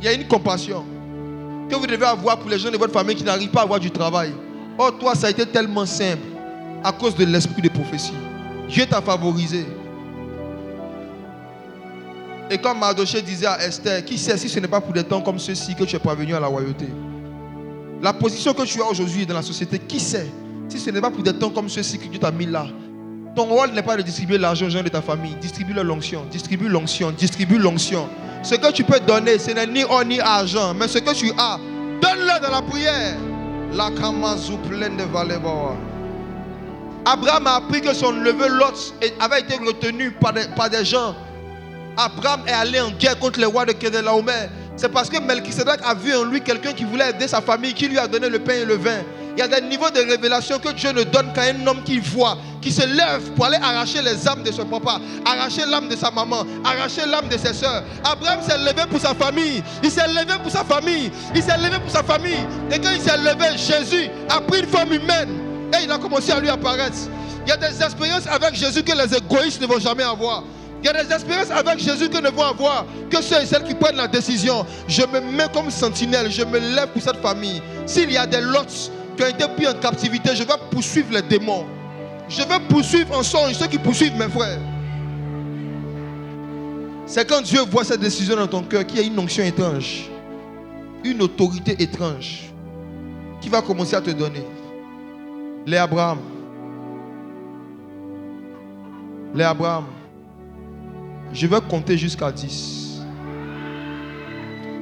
Il y a une compassion que vous devez avoir pour les gens de votre famille qui n'arrivent pas à avoir du travail. Oh, toi, ça a été tellement simple à cause de l'esprit de prophétie. Dieu t'a favorisé. Et comme Mardochée disait à Esther, qui sait si ce n'est pas pour des temps comme ceux-ci que tu es parvenu à la royauté? La position que tu as aujourd'hui dans la société, qui sait si ce n'est pas pour des temps comme ceux-ci que Dieu t'a mis là? Ton rôle n'est pas de distribuer l'argent aux gens de ta famille. Distribue l'onction, distribue l'onction, distribue l'onction. Ce que tu peux donner, ce n'est ni or ni argent, mais ce que tu as, donne-le dans la prière. La kamazou pleine de valeurs. Abraham a appris que son neveu Lot avait été retenu par des gens. Abraham est allé en guerre contre les rois de Kedelaomer. C'est parce que Melchisedec a vu en lui quelqu'un qui voulait aider sa famille, qui lui a donné le pain et le vin. Il y a des niveaux de révélation que Dieu ne donne qu'à un homme qui voit, qui se lève pour aller arracher les âmes de son papa, arracher l'âme de sa maman, arracher l'âme de ses soeurs. Abraham s'est levé pour sa famille. Il s'est levé pour sa famille. Il s'est levé pour sa famille. Et quand il s'est levé, Jésus a pris une forme humaine et il a commencé à lui apparaître. Il y a des expériences avec Jésus que les égoïstes ne vont jamais avoir. Il y a des expériences avec Jésus que ne vont avoir que ceux et celles qui prennent la décision. Je me mets comme sentinelle, je me lève pour cette famille. S'il y a des lots qui ont été pris en captivité, je vais poursuivre les démons. Je vais poursuivre en songe ceux qui poursuivent mes frères. C'est quand Dieu voit cette décision dans ton cœur qu'il y a une onction étrange, une autorité étrange qui va commencer à te donner. Les Abraham. Je vais compter jusqu'à 10.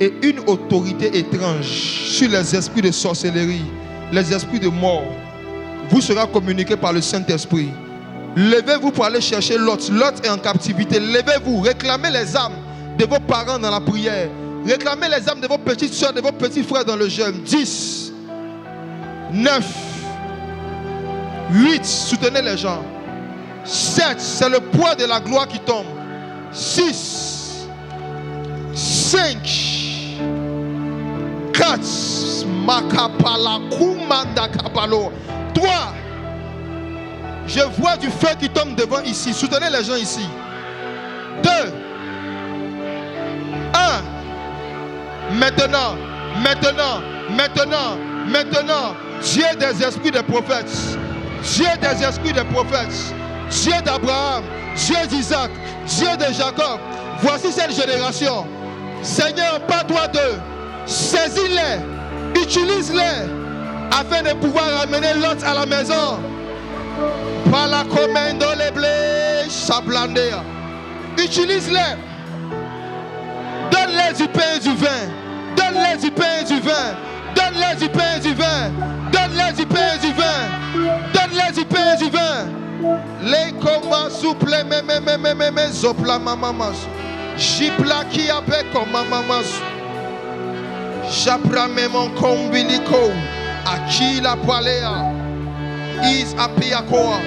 Et une autorité étrange sur les esprits de sorcellerie, les esprits de mort, vous sera communiquée par le Saint-Esprit. Levez-vous pour aller chercher Lot. Lot est en captivité. Levez-vous, réclamez les âmes de vos parents dans la prière. Réclamez les âmes de vos petites soeurs, de vos petits frères dans le jeûne. 10, 9, 8, soutenez les gens. 7, c'est le poids de la gloire qui tombe. 6, 5, 4, 3. Je vois du feu qui tombe devant ici. Soutenez les gens ici. 2, 1. Maintenant, Dieu des esprits de prophètes, Dieu des esprits de prophètes, Dieu d'Abraham, Dieu d'Isaac, Dieu de Jacob, voici cette génération. Seigneur, pas-toi d'eux, saisis-les, utilise-les, afin de pouvoir ramener l'autre à la maison. Par la commande les blés, sablandéa. Utilise-les, donne-les du pain et du vin, donne-les du pain et du vin, donne-les du pain et du vin, donne-les du pain et du vin, donne-les du pain et du vin. Les commas souple me zopla mamamas. Jipla qui appelle comme mamamas. J'apprends mon combilico. Aki la palea. Is apiakoa.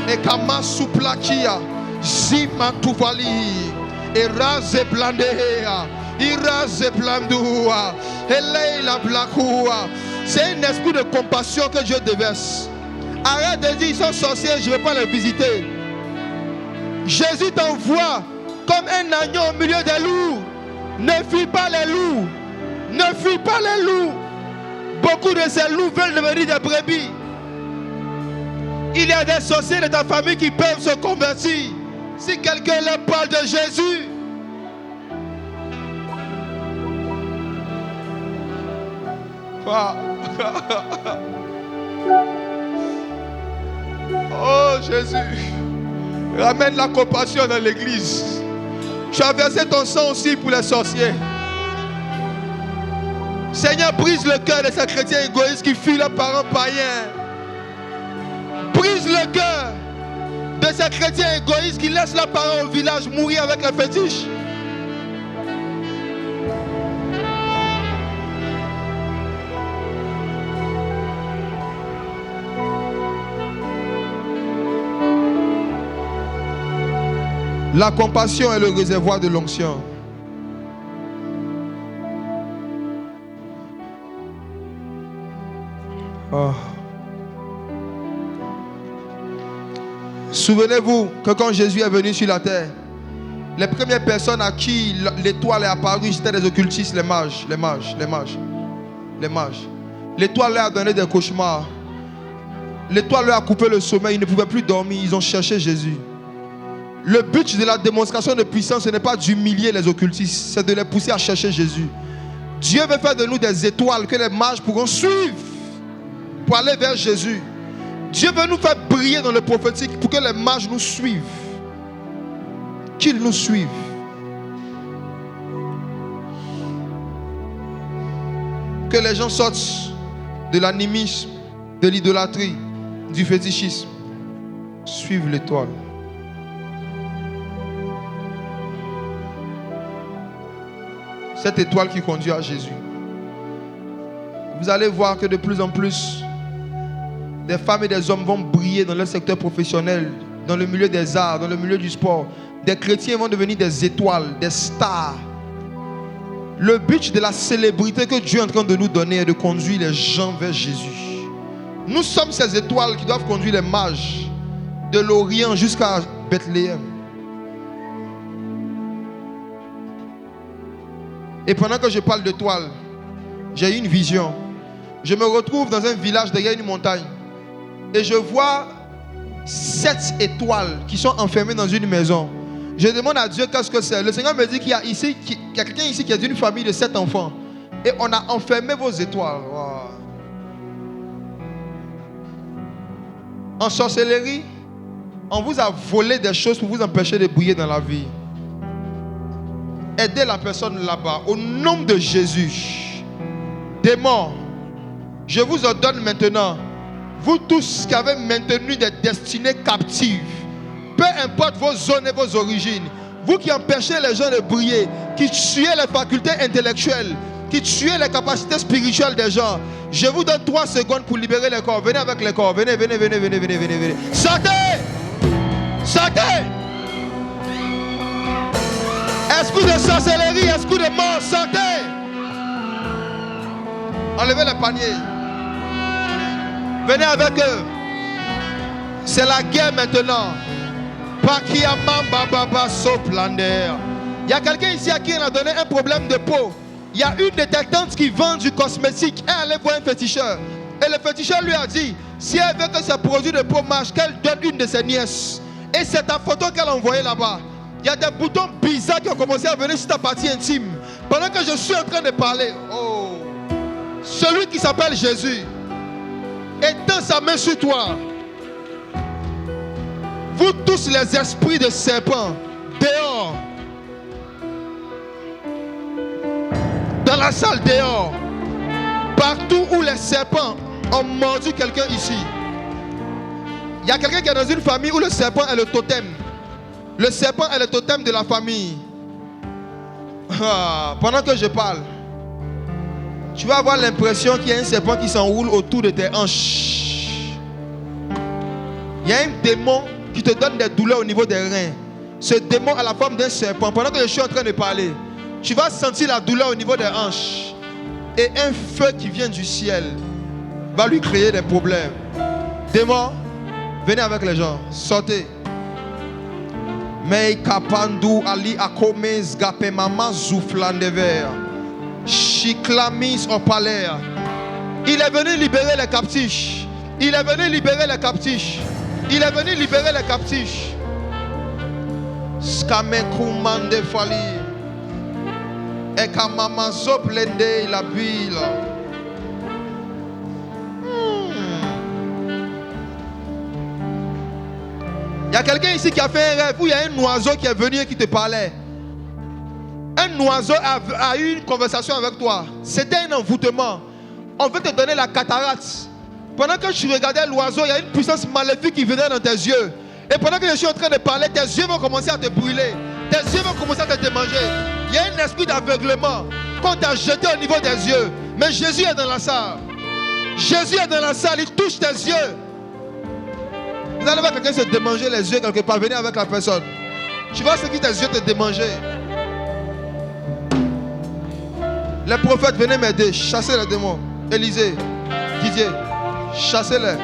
Et kama soupla kia. Zima tuvali. Eraze blandea. Iraze blandua. Eleila blakua. C'est un esprit de compassion que Dieu déverse. Arrête de dire ils sont sorciers, je ne vais pas les visiter. Jésus t'envoie comme un agneau au milieu des loups. Ne fuis pas les loups. Ne fuis pas les loups. Beaucoup de ces loups veulent devenir des brebis. Il y a des sorciers de ta famille qui peuvent se convertir. Si quelqu'un leur parle de Jésus. Oh Jésus, ramène la compassion dans l'église. Tu as versé ton sang aussi pour les sorciers. Seigneur, brise le cœur de ces chrétiens égoïstes qui fuient leurs parents païens. Brise le cœur de ces chrétiens égoïstes qui laissent leurs parents au village mourir avec les fétiches. La compassion est le réservoir de l'onction. Oh. Souvenez-vous que quand Jésus est venu sur la terre, les premières personnes à qui l'étoile est apparue, c'était les occultistes, les mages. L'étoile leur a donné des cauchemars. L'étoile leur a coupé le sommeil, ils ne pouvaient plus dormir, ils ont cherché Jésus. Le but de la démonstration de puissance, ce n'est pas d'humilier les occultistes, c'est de les pousser à chercher Jésus. Dieu veut faire de nous des étoiles que les mages pourront suivre pour aller vers Jésus. Dieu veut nous faire briller dans le prophétique pour que les mages nous suivent. Qu'ils nous suivent. Que les gens sortent de l'animisme, de l'idolâtrie, du fétichisme. Suivent l'étoile. Cette étoile qui conduit à Jésus. Vous allez voir que de plus en plus, des femmes et des hommes vont briller dans leur secteur professionnel, dans le milieu des arts, dans le milieu du sport. Des chrétiens vont devenir des étoiles, des stars. Le but de la célébrité que Dieu est en train de nous donner est de conduire les gens vers Jésus. Nous sommes ces étoiles qui doivent conduire les mages de l'Orient jusqu'à Bethléem. Et pendant que je parle d'étoiles, j'ai eu une vision. Je me retrouve dans un village derrière une montagne. Et je vois 7 étoiles qui sont enfermées dans une maison. Je demande à Dieu qu'est-ce que c'est. Le Seigneur me dit qu'il y a quelqu'un ici qui est d'une famille de 7 enfants. Et on a enfermé vos étoiles. Wow. En sorcellerie, on vous a volé des choses pour vous empêcher de briller dans la vie. Aidez la personne là-bas. Au nom de Jésus. Démons, je vous ordonne maintenant, vous tous qui avez maintenu des destinées captives, peu importe vos zones et vos origines, vous qui empêchez les gens de briller, qui tuez les facultés intellectuelles, qui tuez les capacités spirituelles des gens, je vous donne 3 secondes pour libérer les corps. Venez avec les corps. Venez. Sortez! Sortez! Esprit de sorcellerie, esprit de mort, sortez! Enlevez les paniers. Venez avec eux. C'est la guerre maintenant. Il y a quelqu'un ici à qui on a donné un problème de peau. Il y a une de tes tantes qui vend du cosmétique. Elle allait voir un féticheur. Et le féticheur lui a dit, si elle veut que ce produit de peau marche, qu'elle donne une de ses nièces. Et c'est ta photo qu'elle a envoyée là-bas. Il y a des boutons bizarres qui ont commencé à venir sur ta partie intime. Pendant que je suis en train de parler, oh, celui qui s'appelle Jésus étend sa main sur toi. Vous tous les esprits de serpents, dehors. Dans la salle, dehors. Partout où les serpents ont mordu quelqu'un ici. Il y a quelqu'un qui est dans une famille où le serpent est le totem. Le serpent est le totem de la famille. Pendant que je parle, tu vas avoir l'impression qu'il y a un serpent qui s'enroule autour de tes hanches. Il y a un démon qui te donne des douleurs au niveau des reins. Ce démon a la forme d'un serpent. Pendant que je suis en train de parler, tu vas sentir la douleur au niveau des hanches. Et un feu qui vient du ciel va lui créer des problèmes. Démon, venez avec les gens. Sortez. Mais kapandu ali akomes gape mama zouflandever. Chiklamis au palais. Il est venu libérer les captifs. Il est venu libérer les captifs. Il est venu libérer les captifs. Skamekumande fali. Ekamama zoplende la ville. a quelqu'un ici qui a fait un rêve où il y a un oiseau qui est venu et qui te parlait. Un oiseau a eu une conversation avec toi. C'était un envoûtement. On veut te donner la cataracte. Pendant que tu regardais l'oiseau, il y a une puissance maléfique qui venait dans tes yeux. Et pendant que je suis en train de parler, tes yeux vont commencer à te brûler. Tes yeux vont commencer à te démanger. Il y a un esprit d'aveuglement qu'on t'a jeté au niveau des yeux. Mais Jésus est dans la salle. Jésus est dans la salle, il touche tes yeux. Vous allez voir quelqu'un se démanger les yeux quelque part. Venez avec la personne. Tu vois ce qui tes yeux te démanger. Les prophètes, venez m'aider. Chassez les démons. Élisée, Didier, chassez-les.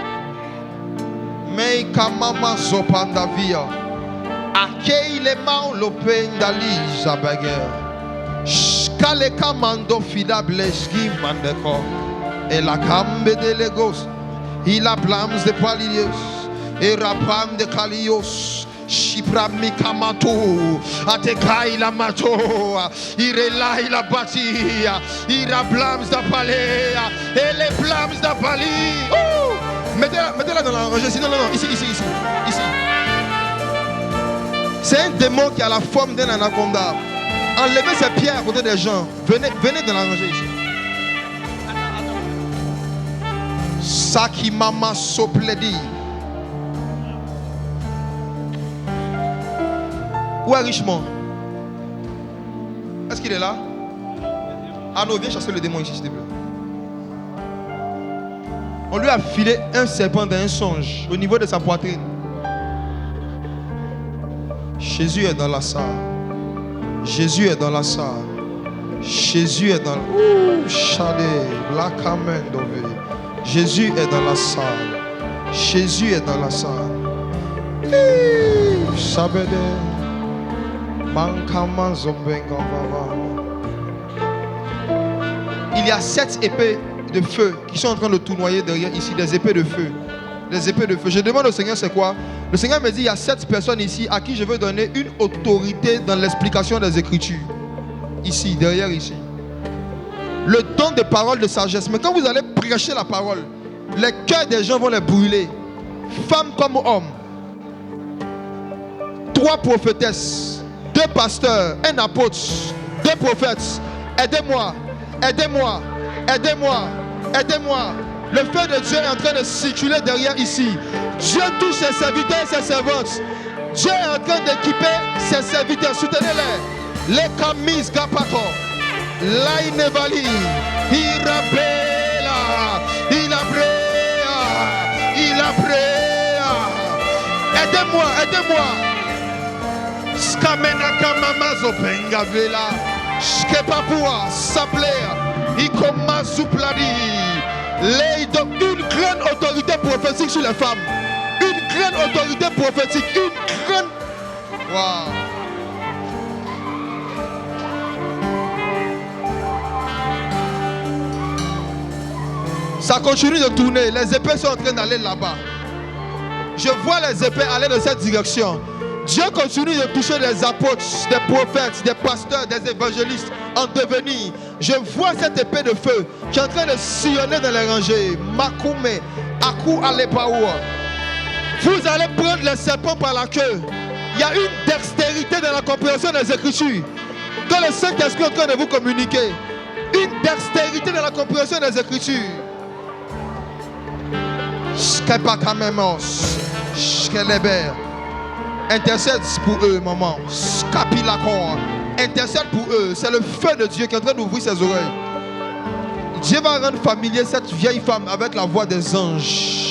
Mais kamama zopandavia. Akei le mau lopendali zabager. Shkale kamando fida bleski mandeko. Et la cambe de Legos. Il a blâme de Palilios. Et rapam de Kalios. Shipra mikamato. Atekai la mato. Irela il a bâti. Ira blâme de Palea. Et les blâmes de Pali. Mettez-la dans la rangée. Non, ici. C'est un démon qui a la forme d'un anaconda. Enlevez ses pieds à côté des gens. Venez dans la rangée ici. Saki mama sopledi. Où est Richemont? Est-ce qu'il est là? Ah non, viens chasser le démon ici, s'il te plaît. On lui a filé un serpent dans un songe au niveau de sa poitrine. Jésus est dans la salle. Jésus est dans la salle. Jésus est dans la Jésus est dans la salle. Jésus est dans la salle. Il y a 7 épées de feu qui sont en train de tournoyer derrière ici, des épées de feu. Des épées de feu. Je demande au Seigneur c'est quoi? Le Seigneur me dit il y a 7 personnes ici à qui je veux donner une autorité dans l'explication des Écritures. Ici, derrière ici. Le don de parole de sagesse. Mais quand vous allez prêcher la parole, les cœurs des gens vont les brûler. Femmes comme hommes. 3 prophétesses, 2 pasteurs, 1 apôtre, 2 prophètes. Aidez-moi. Le feu de Dieu est en train de circuler derrière ici. Dieu touche ses serviteurs et ses servantes. Dieu est en train d'équiper ses serviteurs. Soutenez-les. Les camis gapato. Lainevali. Irabela. Aidez-moi. Skamena kamamazo pengavela. Skepapua saplea. Ikoma supladi. Donc une grande autorité prophétique sur les femmes. Une grande autorité prophétique. Une grande. Wow. Ça continue de tourner. Les épées sont en train d'aller là-bas. Je vois les épées aller dans cette direction. Dieu continue de toucher des apôtres, des prophètes, des pasteurs, des évangélistes en devenir. Je vois cette épée de feu qui est en train de sillonner dans les rangées. Makume, Aku Alepaoua. Vous allez prendre les serpents par la queue. Il y a une dextérité dans la compréhension des Écritures que le Saint-Esprit est en train de vous communiquer. Une dextérité dans la compréhension des Écritures. Skepakamemos, Skeleber. Intercède pour eux, maman. Scapilacon. Intercède pour eux. C'est le feu de Dieu qui est en train d'ouvrir ses oreilles. Dieu va rendre familier cette vieille femme avec la voix des anges.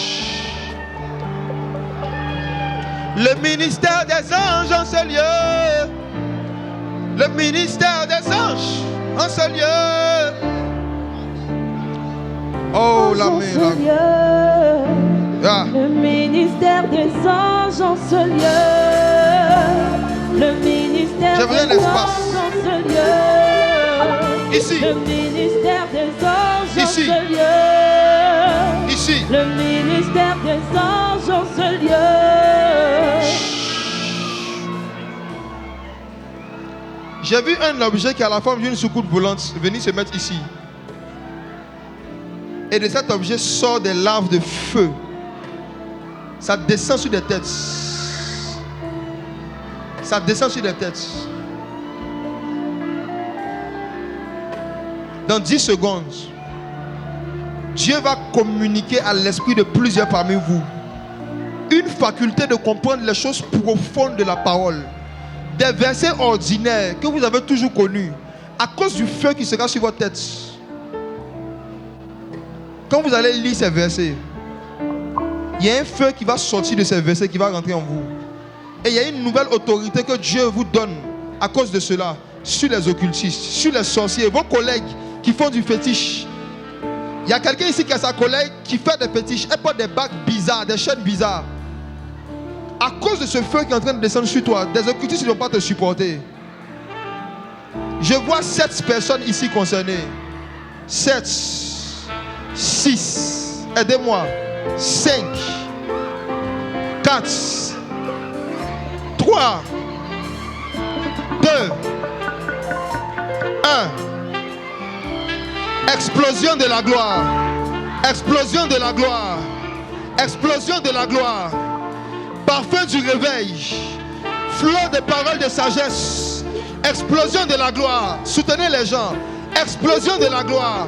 Le ministère des anges en ce lieu. Le ministère des anges en ce lieu. Oh, la mère. Le ministère des anges en ce lieu. Le ministère des anges en ce lieu. Ici. Le ministère des anges en ce lieu. Ici. Le ministère des anges en ce lieu. J'ai vu un objet qui a la forme d'une soucoupe volante venir se mettre ici. Et de cet objet sort des larves de feu. Ça descend sur des têtes. Ça descend sur les têtes. Dans 10 secondes, Dieu va communiquer à l'esprit de plusieurs parmi vous une faculté de comprendre les choses profondes de la parole. Des versets ordinaires que vous avez toujours connus à cause du feu qui sera sur votre tête. Quand vous allez lire ces versets, il y a un feu qui va sortir de ces versets, qui va rentrer en vous. Et il y a une nouvelle autorité que Dieu vous donne à cause de cela sur les occultistes, sur les sorciers, vos collègues qui font du fétiche. Il y a quelqu'un ici qui a sa collègue qui fait des fétiches. Elle porte des bagues bizarres, des chaînes bizarres. À cause de ce feu qui est en train de descendre sur toi, des occultistes ne vont pas te supporter. Je vois 7 personnes ici concernées. 7, 6, aidez-moi. 5, 4, 3, 2, 1. Explosion de la gloire. Explosion de la gloire. Explosion de la gloire. Parfum du réveil. Flot de paroles de sagesse. Explosion de la gloire. Soutenez les gens. Explosion de la gloire.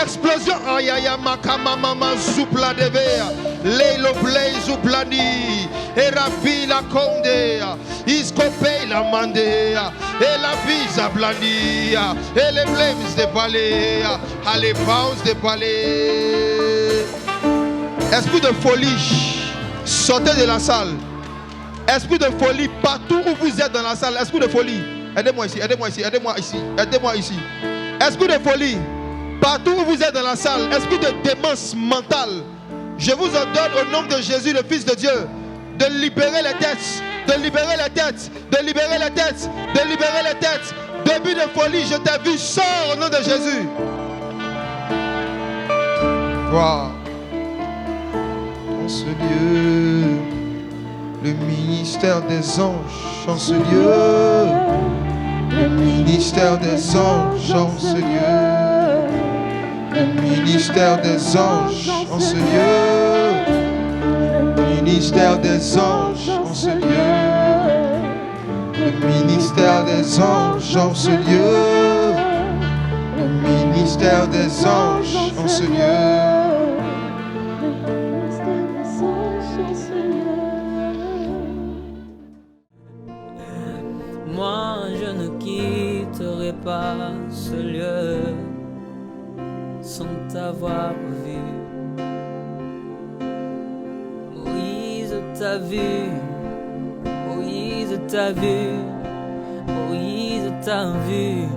Explosion. Ayaya makama mama zupla devea. Leilo blay zuplani. Erabi la konde. Iskope la mandea. Et la visa blandia. Et les blames de palais. À les bounces de palais. Esprit de folie. Sortez de la salle. Esprit de folie partout où vous êtes dans la salle. Esprit de folie. Aidez-moi ici, aidez-moi ici, aidez-moi ici, aidez-moi ici. Esprit de folie partout où vous êtes dans la salle. Esprit de démence mentale. Je vous ordonne au nom de Jésus, le Fils de Dieu, de libérer les têtes, de libérer les têtes, de libérer les têtes, de libérer les têtes. Début de folie, je t'ai vu, sors au nom de Jésus. Wow. En ce lieu, le ministère des anges en ce lieu. Le ministère des anges en ce lieu. Le ministère des anges en ce lieu. Le ministère des anges en ce lieu. Le ministère des anges en ce lieu. Le ministère des anges en ce lieu. Moi, je ne quitterai pas ce lieu sans t'avoir vu. Moïse t'a vu, Moïse t'a vu, Moïse t'a vu.